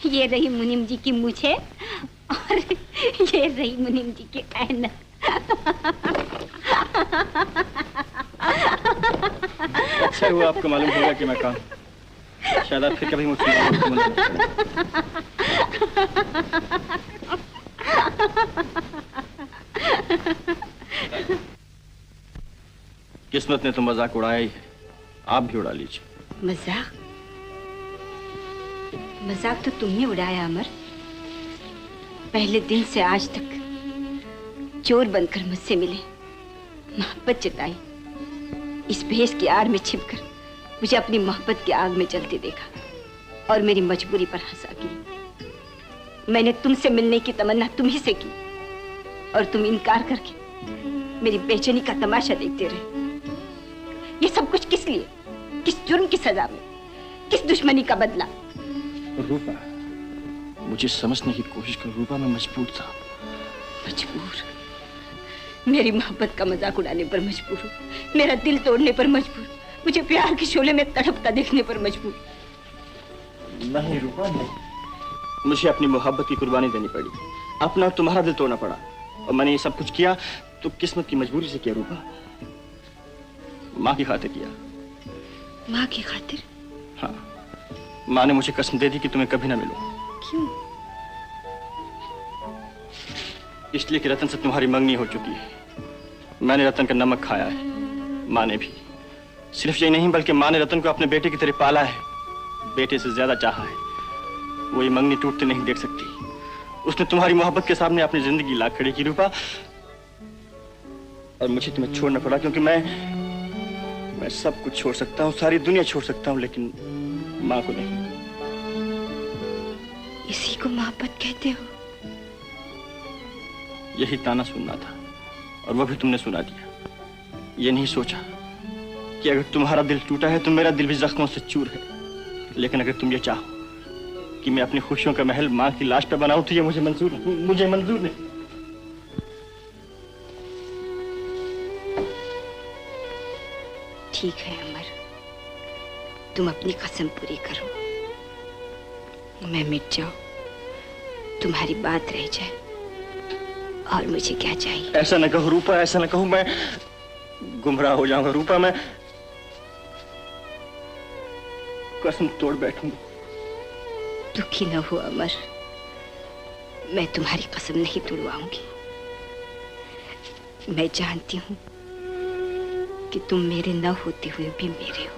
ये रही मुनीम जी की मूछें और ये रही मुनीम जी की ऐनक। अच्छा हुआ आपको मालूम होगा कि मैं कौन। शायद आप फिर कभी मुझसे किस्मत ने तो मजाक उड़ाया ही है, आप भी उड़ा लीजिए। मजाक? मजाक तो तुमने उड़ाया अमर। पहले दिन से आज तक चोर बनकर मुझसे मिले, मोहब्बत जताई, इस भेष की आड़ में छिपकर मुझे अपनी मोहब्बत की आग में जलते देखा और मेरी मजबूरी पर हंसा की। मैंने तुमसे मिलने की तमन्ना तुम्ही से की और तुम इनकार करके मेरी बेचैनी का तमाशा देखते रहे। ये सब कुछ किस लिए? किस जुर्म की सजा में? किस दुश्मनी का बदला? रूपा, मुझे समझने की कोशिश कर रूपा, मैं मजबूर था। मजबूर? मेरी मोहब्बत का मजाक उड़ाने पर मजबूर हूँ, मेरा दिल तोड़ने पर मजबूर, मुझे प्यार के शोले में तड़पता देखने पर मजबूर। नहीं रूपा, नहीं, मुझे अपनी मोहब्बत की कुर्बानी देनी पड़ी, अपना तुम्हारा दिल तोड़ना पड़ा, और मैंने ये सब कुछ किया तो किस्मत की मजबूरी से किया रूपा। माँ की खातिर किया। माँ की खातिर? हाँ, माँ ने मुझे कसम दे दी कि तुम्हें कभी ना मिलूं। क्यों? इसलिए कि रतन से तुम्हारी मंगनी हो चुकी है। मैंने रतन का नमक खाया है, माँ ने भी। सिर्फ यही नहीं बल्कि माँ ने रतन को अपने बेटे की तरह पाला है, बेटे से ज्यादा चाहा है। वो ये मंगनी टूटते नहीं देख सकती। उसने तुम्हारी मोहब्बत के सामने अपनी जिंदगी ला खड़ी की रूपा, और मुझे तुम्हें छोड़ना पड़ा क्योंकि मैं सब कुछ छोड़ सकता हूँ, सारी दुनिया छोड़ सकता हूँ, लेकिन माँ को नहीं। इसी को मोहब्बत कहते हो? यही ताना सुनना था और वो भी तुमने सुना दिया। ये नहीं सोचा कि अगर तुम्हारा दिल टूटा है तो मेरा दिल भी जख्मों से चूर है। लेकिन अगर तुम ये चाहो कि मैं अपनी खुशियों का महल माँ की लाश पे बनाऊं तो ये मुझे मंजूर नहीं। ठीक है अमर, तुम अपनी कसम पूरी करो, मैं मिट जाऊं, तुम्हारी बात रह जाए, और मुझे क्या चाहिए? ऐसा न कहो रूपा, ऐसा न कहो, मैं गुमराह हो जाऊंगा रूपा, मैं कसम तोड़ बैठूंगा। दुखी न हो अमर, मैं तुम्हारी कसम नहीं तोड़वाऊंगी। मैं जानती हूँ कि तुम मेरे न होते हुए भी मेरे हो।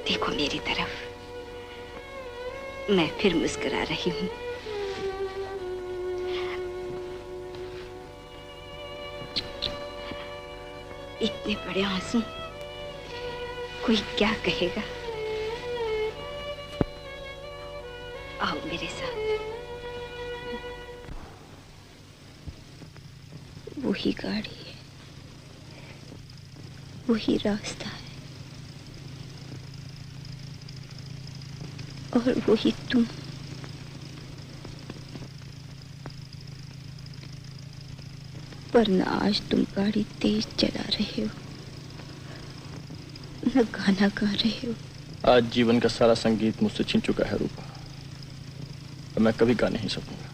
देखो मेरी तरफ, मैं फिर मुस्कुरा रही हूँ। इतने बड़े आंसू, कोई क्या कहेगा? आओ मेरे साथ। वही गाड़ी है, वही रास्ता है, और वही तुम। वरना आज तुम गाड़ी तेज चला रहे हो, न गाना गा रहे हो। आज जीवन का सारा संगीत मुझसे छिन चुका है रूपा, और मैं कभी गा नहीं सकूंगा।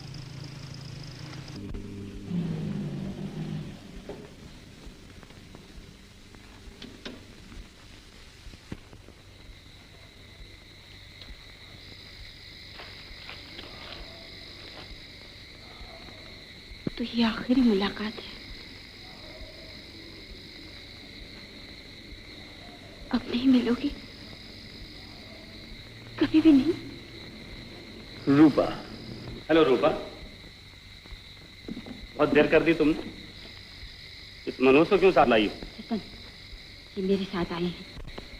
तो ये आखिरी मुलाकात है, अब नहीं मिलोगी? कभी भी नहीं? रूपा। हेलो रूपा, बहुत देर कर दी तुमने। इस मनोज को क्यों साथ लाई हो? रतन, ये मेरे साथ आए हैं,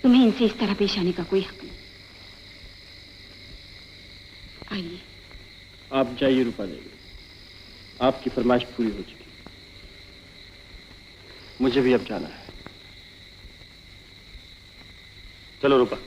तुम्हें इनसे इस तरह पेश आने का कोई हक नहीं। आइए। आप जाइए रूपा देवी, आपकी फरमाइश पूरी हो चुकी, मुझे भी अब जाना है। चलो रूपा।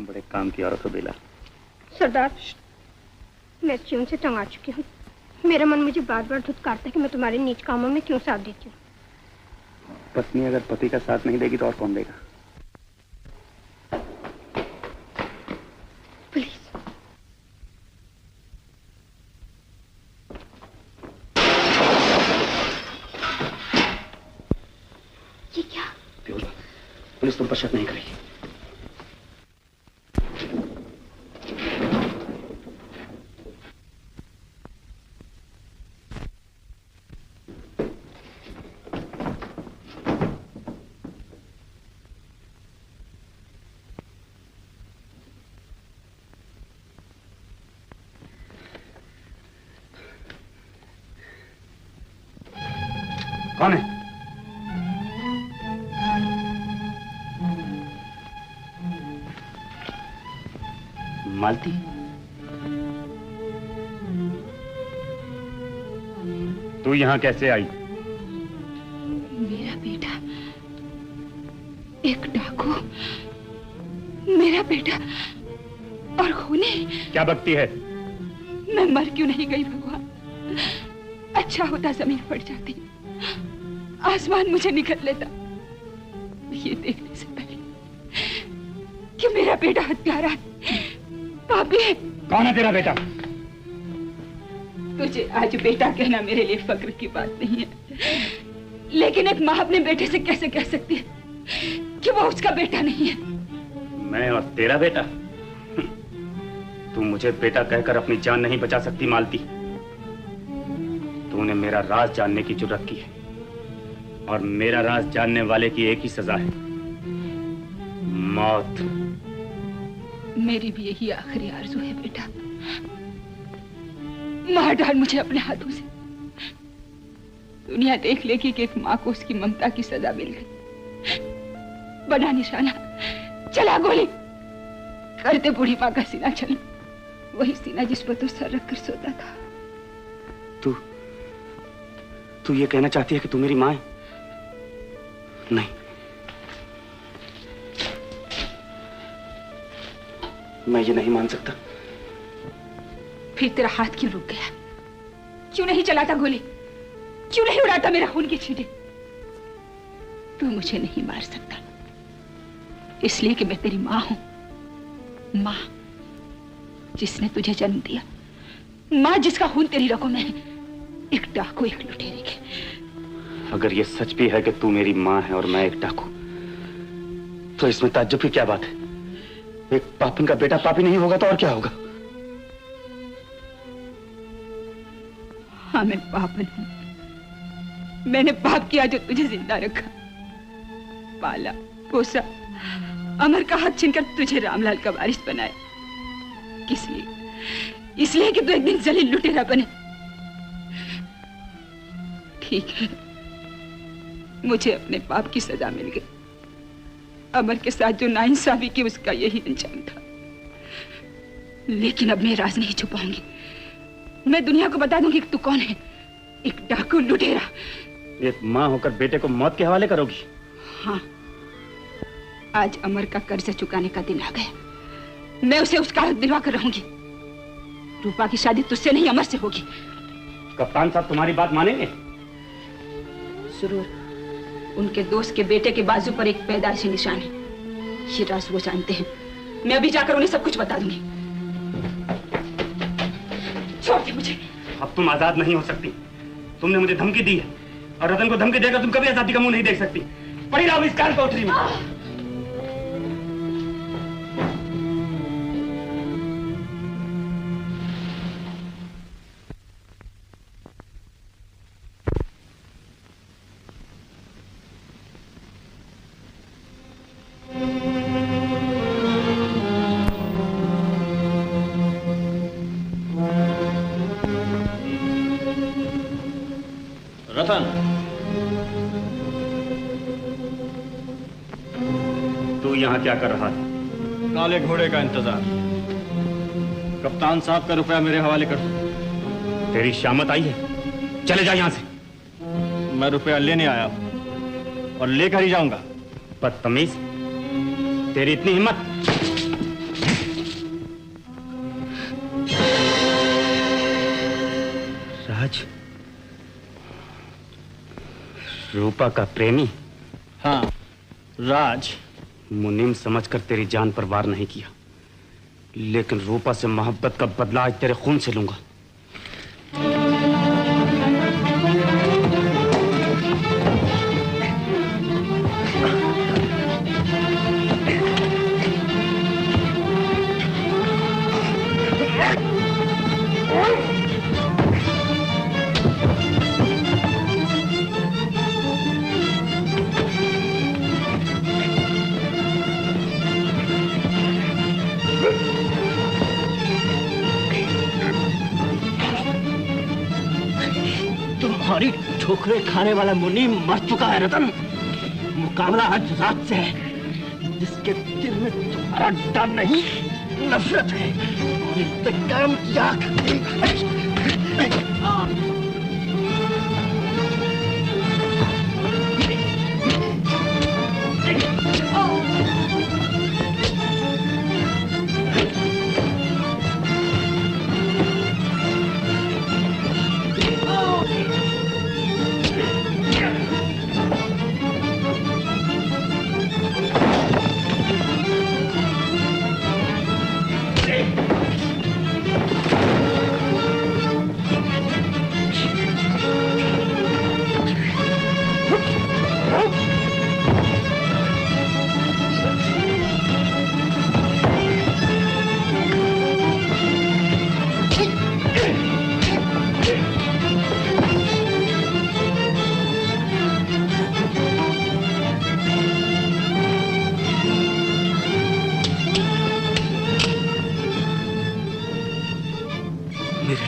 बड़े काम की औरत हो बेला। सरदार, मैं च्यून से तंग आ चुकी हूँ। मेरा मन मुझे बार बार धुतकारता है कि मैं तुम्हारे नीच कामों में क्यों साथ देती हूँ। पत्नी अगर पति का साथ नहीं देगी तो और कौन देगा? प्लीज। ये क्या? पुलिस तुम पर शक नहीं करेगी। कौन है? मालती? तू यहां कैसे आई? मेरा बेटा, एक डाकू, मेरा बेटा और खूनी। क्या बकती है? मैं मर क्यों नहीं गई भगवान? अच्छा होता जमीन फट जाती, आसमान मुझे निकल लेता, ये देखने से पहले कि मेरा बेटा हत्यारा है, पापी है। कौन है तेरा बेटा? तुझे आज बेटा कहना मेरे लिए फक्र की बात नहीं है, लेकिन एक माँ अपने बेटे से कैसे कह सकती है कि वो उसका बेटा नहीं है? मैं और तेरा बेटा? तू मुझे बेटा कहकर अपनी जान नहीं बचा सकती मालती। तूने मेरा राज जानने की जुर्रत की है और मेरा राज जानने वाले की एक ही सजा है, मौत। मेरी भी यही आखिरी आरज़ू है बेटा। मार डाल मुझे अपने हाथों से। दुनिया देख लेगी कि एक माँ को उसकी ममता की सजा मिल गई। बना निशाना, चला गोली, करते बूढ़ी माँ का सीना चल, वही सीना जिस पर तू सर रखकर सोता था। तू ये कहना चाहती है कि तू मेरी माँ है? नहीं, मैं ये नहीं मान सकता। फिर तेरा हाथ क्यों रुक गया? क्यों नहीं चलाता गोली? क्यों नहीं उड़ाता मेरा खून के छींटे? तू मुझे नहीं मार सकता, इसलिए कि मैं तेरी माँ हूं। माँ जिसने तुझे जन्म दिया, माँ जिसका खून तेरी रगों में है। एक डाकू, एक लुटेरे के। अगर ये सच भी है कि तू मेरी माँ है और मैं एक डाकू, तो इसमें ताज्जुब की क्या बात है? एक पापन का बेटा पापी नहीं होगा तो और क्या होगा? हाँ, मैं पापन हूं। मैंने पाप किया जो तुझे जिंदा रखा, पाला पोसा, अमर का हाथ छीनकर तुझे रामलाल का वारिस बनाया। किस लिए? इसलिए कि तू एक दिन जलील लुटेरा बने। ठीक है, मुझे अपने पाप की सजा मिल गई। अमर के साथ जो नाइंसाफी की उसका यही अंजाम था। लेकिन अब मैं राज नहीं छुपाऊंगी। मैं दुनिया को बता दूंगी कि तू कौन है। एक डाकू, लुटेरा। एक माँ होकर बेटे को मौत के हवाले करोगी? हाँ, आज अमर का कर्ज चुकाने का दिन आ गया। मैं उसे उसका हक दिलवा कर रहूंगी। रूपा की शादी तुझसे नहीं, अमर से होगी। कप्तान साहब तुम्हारी बात मानेंगे? जरूर। उनके दोस्त के बेटे के बाजू पर एक पैदाइशी निशान है। ये राज वो जानते हैं। मैं अभी जाकर उन्हें सब कुछ बता दूंगी। छोड़ दे मुझे। अब तुम आजाद नहीं हो सकती। तुमने मुझे धमकी दी है और रतन को धमकी देकर तुम कभी आजादी का मुंह नहीं देख सकती। पड़ी रहो इस कार कोठरी में। रतन, तू यहाँ क्या कर रहा है? काले घोड़े का इंतजार। कप्तान साहब का रुपया मेरे हवाले कर दो। तेरी शामत आई है, चले जा यहाँ से। मैं रुपया लेने आया हूं और लेकर ही जाऊंगा। बदतमीज, तेरी इतनी हिम्मत? राज, रूपा का प्रेमी? हाँ राज। मुनीम समझकर तेरी जान पर वार नहीं किया, लेकिन रूपा से मोहब्बत का बदला आज तेरे खून से लूंगा। तुम्हारी ठोकरें खाने वाला मुनीम मर चुका है रतन। मुकाबला आज रात से है, जिसके दिल में तुम्हारा डर नहीं नफरत है। और इंतकाम की आग।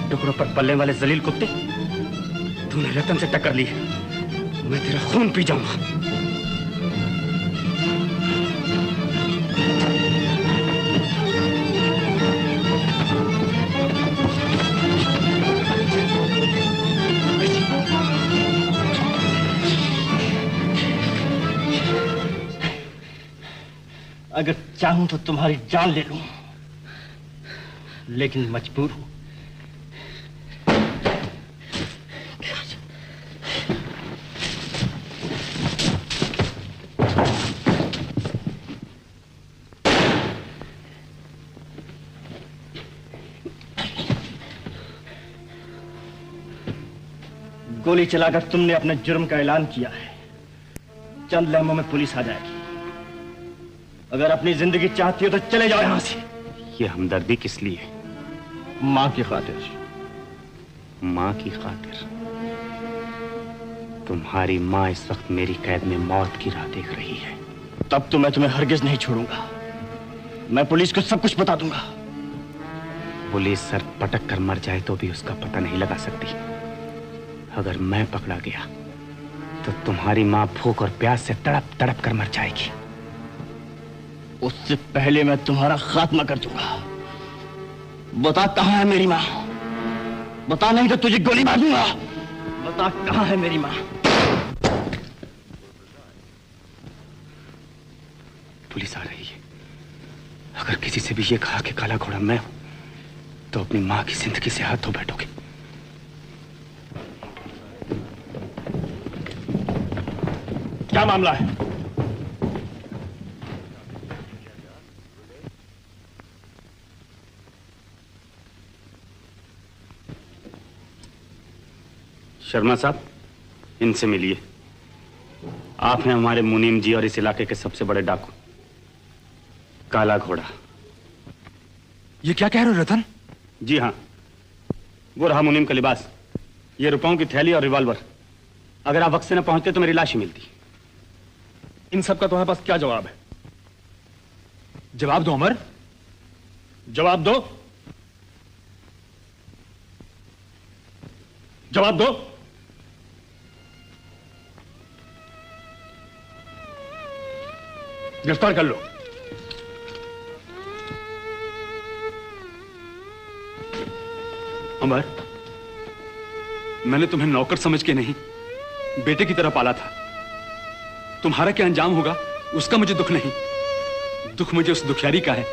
टुकड़ों पर पलने वाले जलील कुत्ते, तूने रतन से टक्कर ली, मैं तेरा खून पी जाऊंगा। अगर चाहूं तो तुम्हारी जान ले लूं, लेकिन मजबूर हूं। गोली चलाकर तुमने अपने जुर्म का ऐलान किया है। चंद लम्हों में पुलिस आ जाएगी। अगर अपनी जिंदगी चाहती हो तो चले जाओ यहां से। ये हमदर्दी किस लिए? मां की खातिर। मां की खातिर? तुम्हारी मां इस वक्त मेरी कैद में मौत की राह देख रही है। तब तो मैं तुम्हें हरगिज नहीं छोड़ूंगा। मैं पुलिस को सब कुछ बता दूंगा। पुलिस सर पटक कर मर जाए तो भी उसका पता नहीं लगा सकती। अगर मैं पकड़ा गया तो तुम्हारी मां भूख और प्यास से तड़प तड़प कर मर जाएगी। उससे पहले मैं तुम्हारा खात्मा कर दूंगा। बता कहां है मेरी मां? बता, नहीं तो तुझे गोली मार दूंगा। बता कहां है मेरी मां? पुलिस आ रही है। अगर किसी से भी ये कहा कि काला घोड़ा मैं हूं तो अपनी मां की जिंदगी से हाथ धो बैठोगे। क्या मामला है? शर्मा साहब, इनसे मिलिए। आप हैं हमारे मुनीम जी और इस इलाके के सबसे बड़े डाकू, काला घोड़ा। ये क्या कह रहे हो रतन? जी हाँ, वो रहा मुनीम का लिबास, ये रुपयों की थैली और रिवॉल्वर। अगर आप वक्त से न पहुंचते तो मेरी लाश ही मिलती। इन सब का तुम्हारे पास क्या जवाब है? जवाब दो अमर, जवाब दो। जवाब दो। गिरफ्तार कर लो। अमर, मैंने तुम्हें नौकर समझ के नहीं, बेटे की तरह पाला था। तुम्हारा क्या अंजाम होगा उसका मुझे दुख नहीं। दुख मुझे उस दुखियारी का है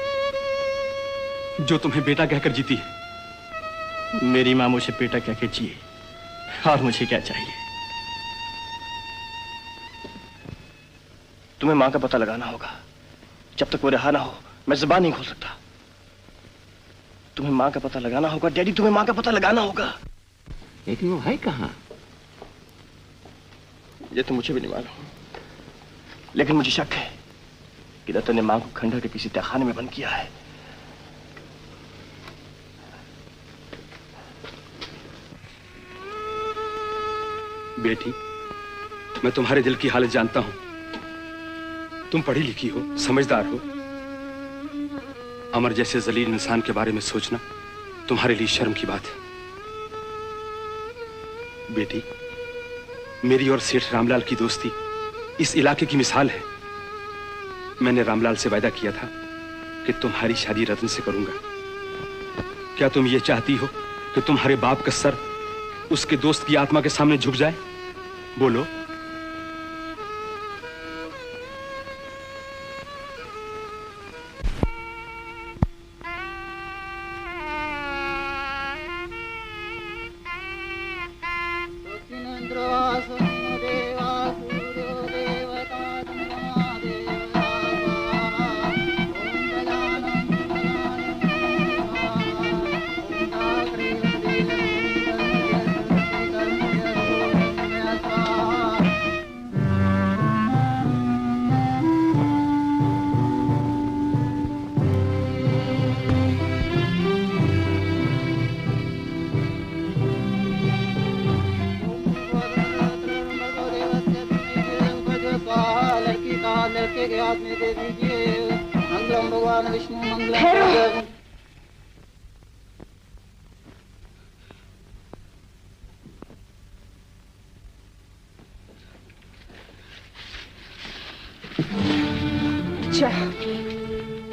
जो तुम्हें बेटा कहकर जीती है। मेरी मां मुझे बेटा कहकर जिए, और मुझे क्या चाहिए? तुम्हें मां का पता लगाना होगा। जब तक वो रहा ना हो मैं जुबान नहीं खोल सकता। तुम्हें मां का पता लगाना होगा डैडी, तुम्हें मां का पता लगाना होगा। लेकिन वो है कहाँ? ये तो मुझे भी नहीं मालूम, लेकिन मुझे शक है कि रतन ने मां को खंडहर के किसी तहखाने में बंद किया है। बेटी, मैं तुम्हारे दिल की हालत जानता हूं। तुम पढ़ी लिखी हो, समझदार हो। अमर जैसे जलील इंसान के बारे में सोचना तुम्हारे लिए शर्म की बात है। बेटी, मेरी और सेठ रामलाल की दोस्ती इस इलाके की मिसाल है। मैंने रामलाल से वादा किया था कि तुम्हारी शादी रतन से करूंगा। क्या तुम ये चाहती हो कि तुम्हारे बाप का सर उसके दोस्त की आत्मा के सामने झुक जाए? बोलो।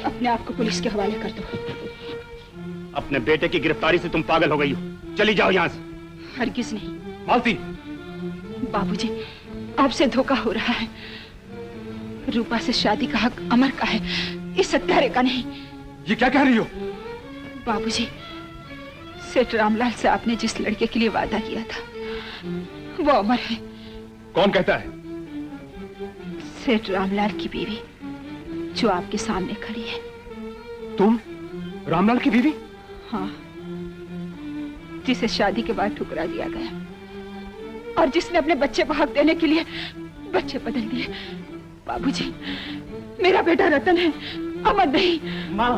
अपने आप को पुलिस के हवाले कर दो। अपने बेटे की गिरफ्तारी से तुम पागल हो गई हो। चली जाओ यहाँ से। हरगिज नहीं। मालती, बाबूजी, आपसे धोखा हो रहा है। रूपा से शादी का हक अमर का है, इस सत्यारे का नहीं। ये क्या कह रही हो? बाबूजी, सेठ रामलाल से आपने जिस लड़के के लिए वादा किया था वो अमर है। कौन कहता है? सेठ रामलाल की बीवी जो आपके सामने खड़ी है। तुम रामलाल की बीवी? हाँ, जिसे शादी के बाद ठुकरा दिया गया और जिसने अपने बच्चे को हक देने के लिए बच्चे बदल दिए। बाबूजी, मेरा बेटा रतन है, अमर नहीं। माँ,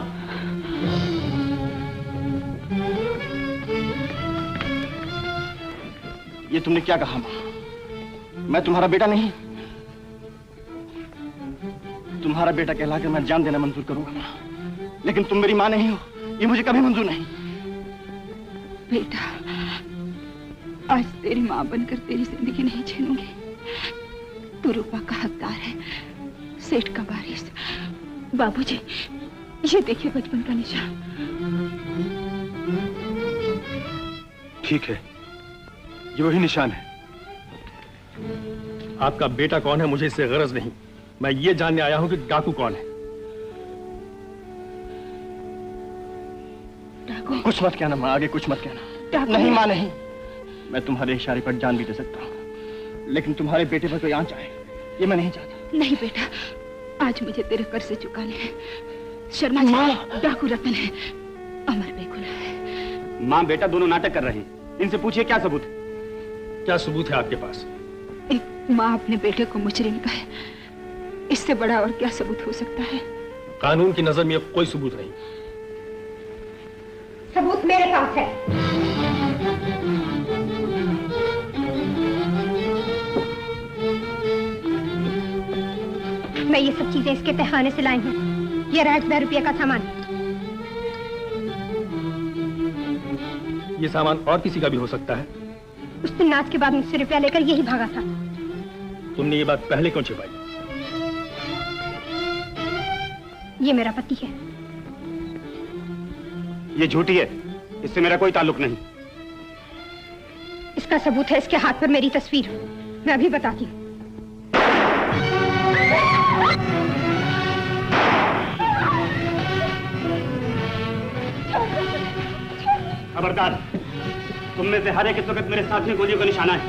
ये तुमने क्या कहा माँ? मैं तुम्हारा बेटा नहीं। तुम्हारा बेटा कहलाकर मैं जान देना मंजूर करूंगा माँ, लेकिन तुम मेरी माँ नहीं हो, ये मुझे कभी मंजूर नहीं। बेटा, आज तेरी माँ बनकर तेरी जिंदगी नहीं झेलूंगी। तू रूपा का हकदार है, सेठ का वारिस। बाबूजी, ये देखिए बचपन का निशान। ठीक है, ये वही निशान है। आपका बेटा कौन है मुझे इससे गरज नहीं। मैं ये जानने आया हूं कि डाकू कौन है। डाकू? कुछ मत कहना माँ, आगे कुछ मत कहना। नहीं माँ, नहीं। मैं तुम्हारे इशारे पर जान भी दे सकता हूँ, लेकिन तुम्हारे बेटे पर कोई आंच आए ये मैं नहीं चाहता। नहीं बेटा, आज मुझे तेरे कर्ज चुकाने हैं। शर्मा जी, डाकू रतन है, अमर बेगुनाह है। माँ बेटा दोनों नाटक कर रहे हैं, इनसे पूछिए क्या सबूत है। क्या सबूत है आपके पास? एक माँ अपने बेटे को मुजरिम कहे, इससे बड़ा और क्या सबूत हो सकता है? कानून की नजर में कोई सबूत नहीं। सबूत मेरे पास है। मैं ये सब चीजें इसके तहखाने से लाई हूँ। ये रहा 1000 रुपये का सामान। ये सामान और किसी का भी हो सकता है। उस दिन नाच के बाद मुझसे रुपया लेकर यही भागा था। तुमने ये बात पहले क्यों छिपाई? ये मेरा पति है। ये झूठी है, इससे मेरा कोई ताल्लुक नहीं। इसका सबूत है इसके हाथ पर मेरी तस्वीर। मैं अभी बताती हूँ। खबरदार, तुम में से हर एक इस वक्त मेरे साथी गोलियों का निशाना है।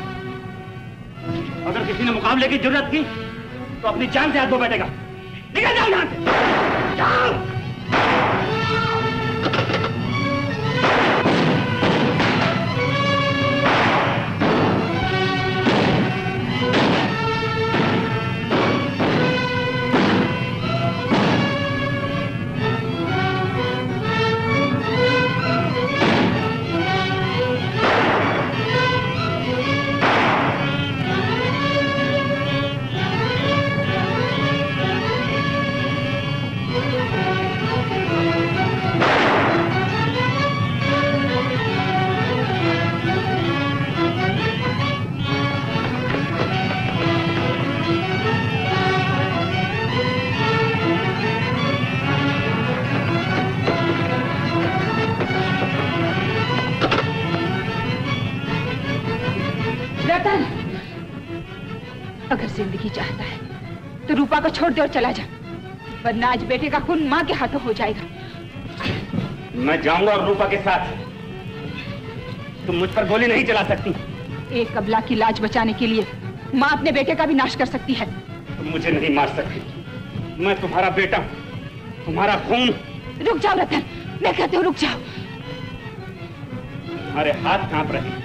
अगर किसी ने मुकाबले की जरूरत की तो अपनी जान से हाथ धो बैठेगा। निकल जाओ यहां से, जाओ। अगर जिंदगी चाहता है तो रूपा को छोड़ दे और चला जा, वरना आज बेटे का खून मां के हाथों हो जाएगा। मैं जाऊंगा और रूपा के साथ। तुम मुझ पर गोली नहीं चला सकती। एक कबला की लाज बचाने के लिए मां अपने बेटे का भी नाश कर सकती है। तुम मुझे नहीं मार सकती। मैं तुम्हारा बेटा, तुम्हारा खून। रुक जाओ रतन, मैं कहती हूँ रुक जाओ। तुम्हारे हाथ कांप रहे हैं,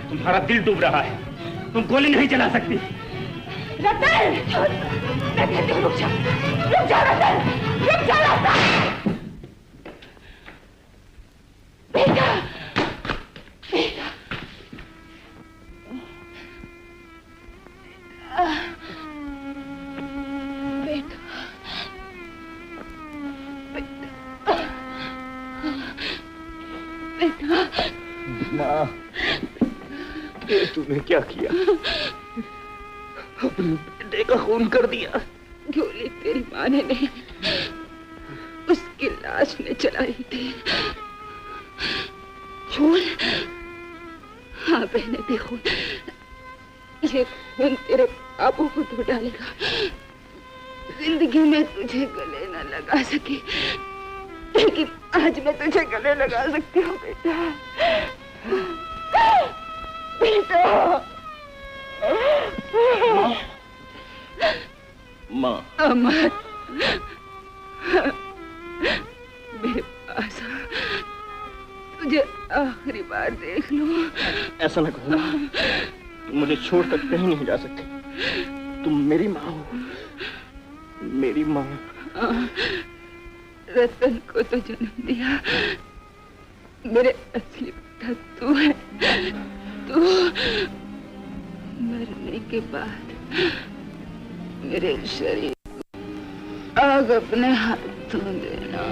तुम्हारा दिल डूब रहा है, तुम गोली नहीं चला सकती। रतन, मैं कहती हूँ रुक जाओ रतन, रुक जाओ रतन। बेटा, बेटा, बेटा, माँ, ये तूने क्या किया? अपने बेटे का खून कर दिया। गोली तेरी माँ ने नहीं, उसकी लाश ने चलाई थी। खून? हाँ बहने दे खून। ये खून तेरे बाबू को धो डालेगा। जिंदगी में तुझे गले न लगा सकी, लेकिन आज मैं तुझे गले लगा सकती हूँ बेटा। बेटा, माँ, अमर, मेरे पास आ, तुझे आखिरी बार देख लूं। ऐसा न कहो माँ, तुम मुझे छोड़कर कहीं नहीं जा सकती। तुम मेरी माँ हो, मेरी माँ। रतन को तो जन्म दिया, मेरे असली बेटा तू है। तू मरने के बाद मेरे शरीर को आग अपने हाथों देना।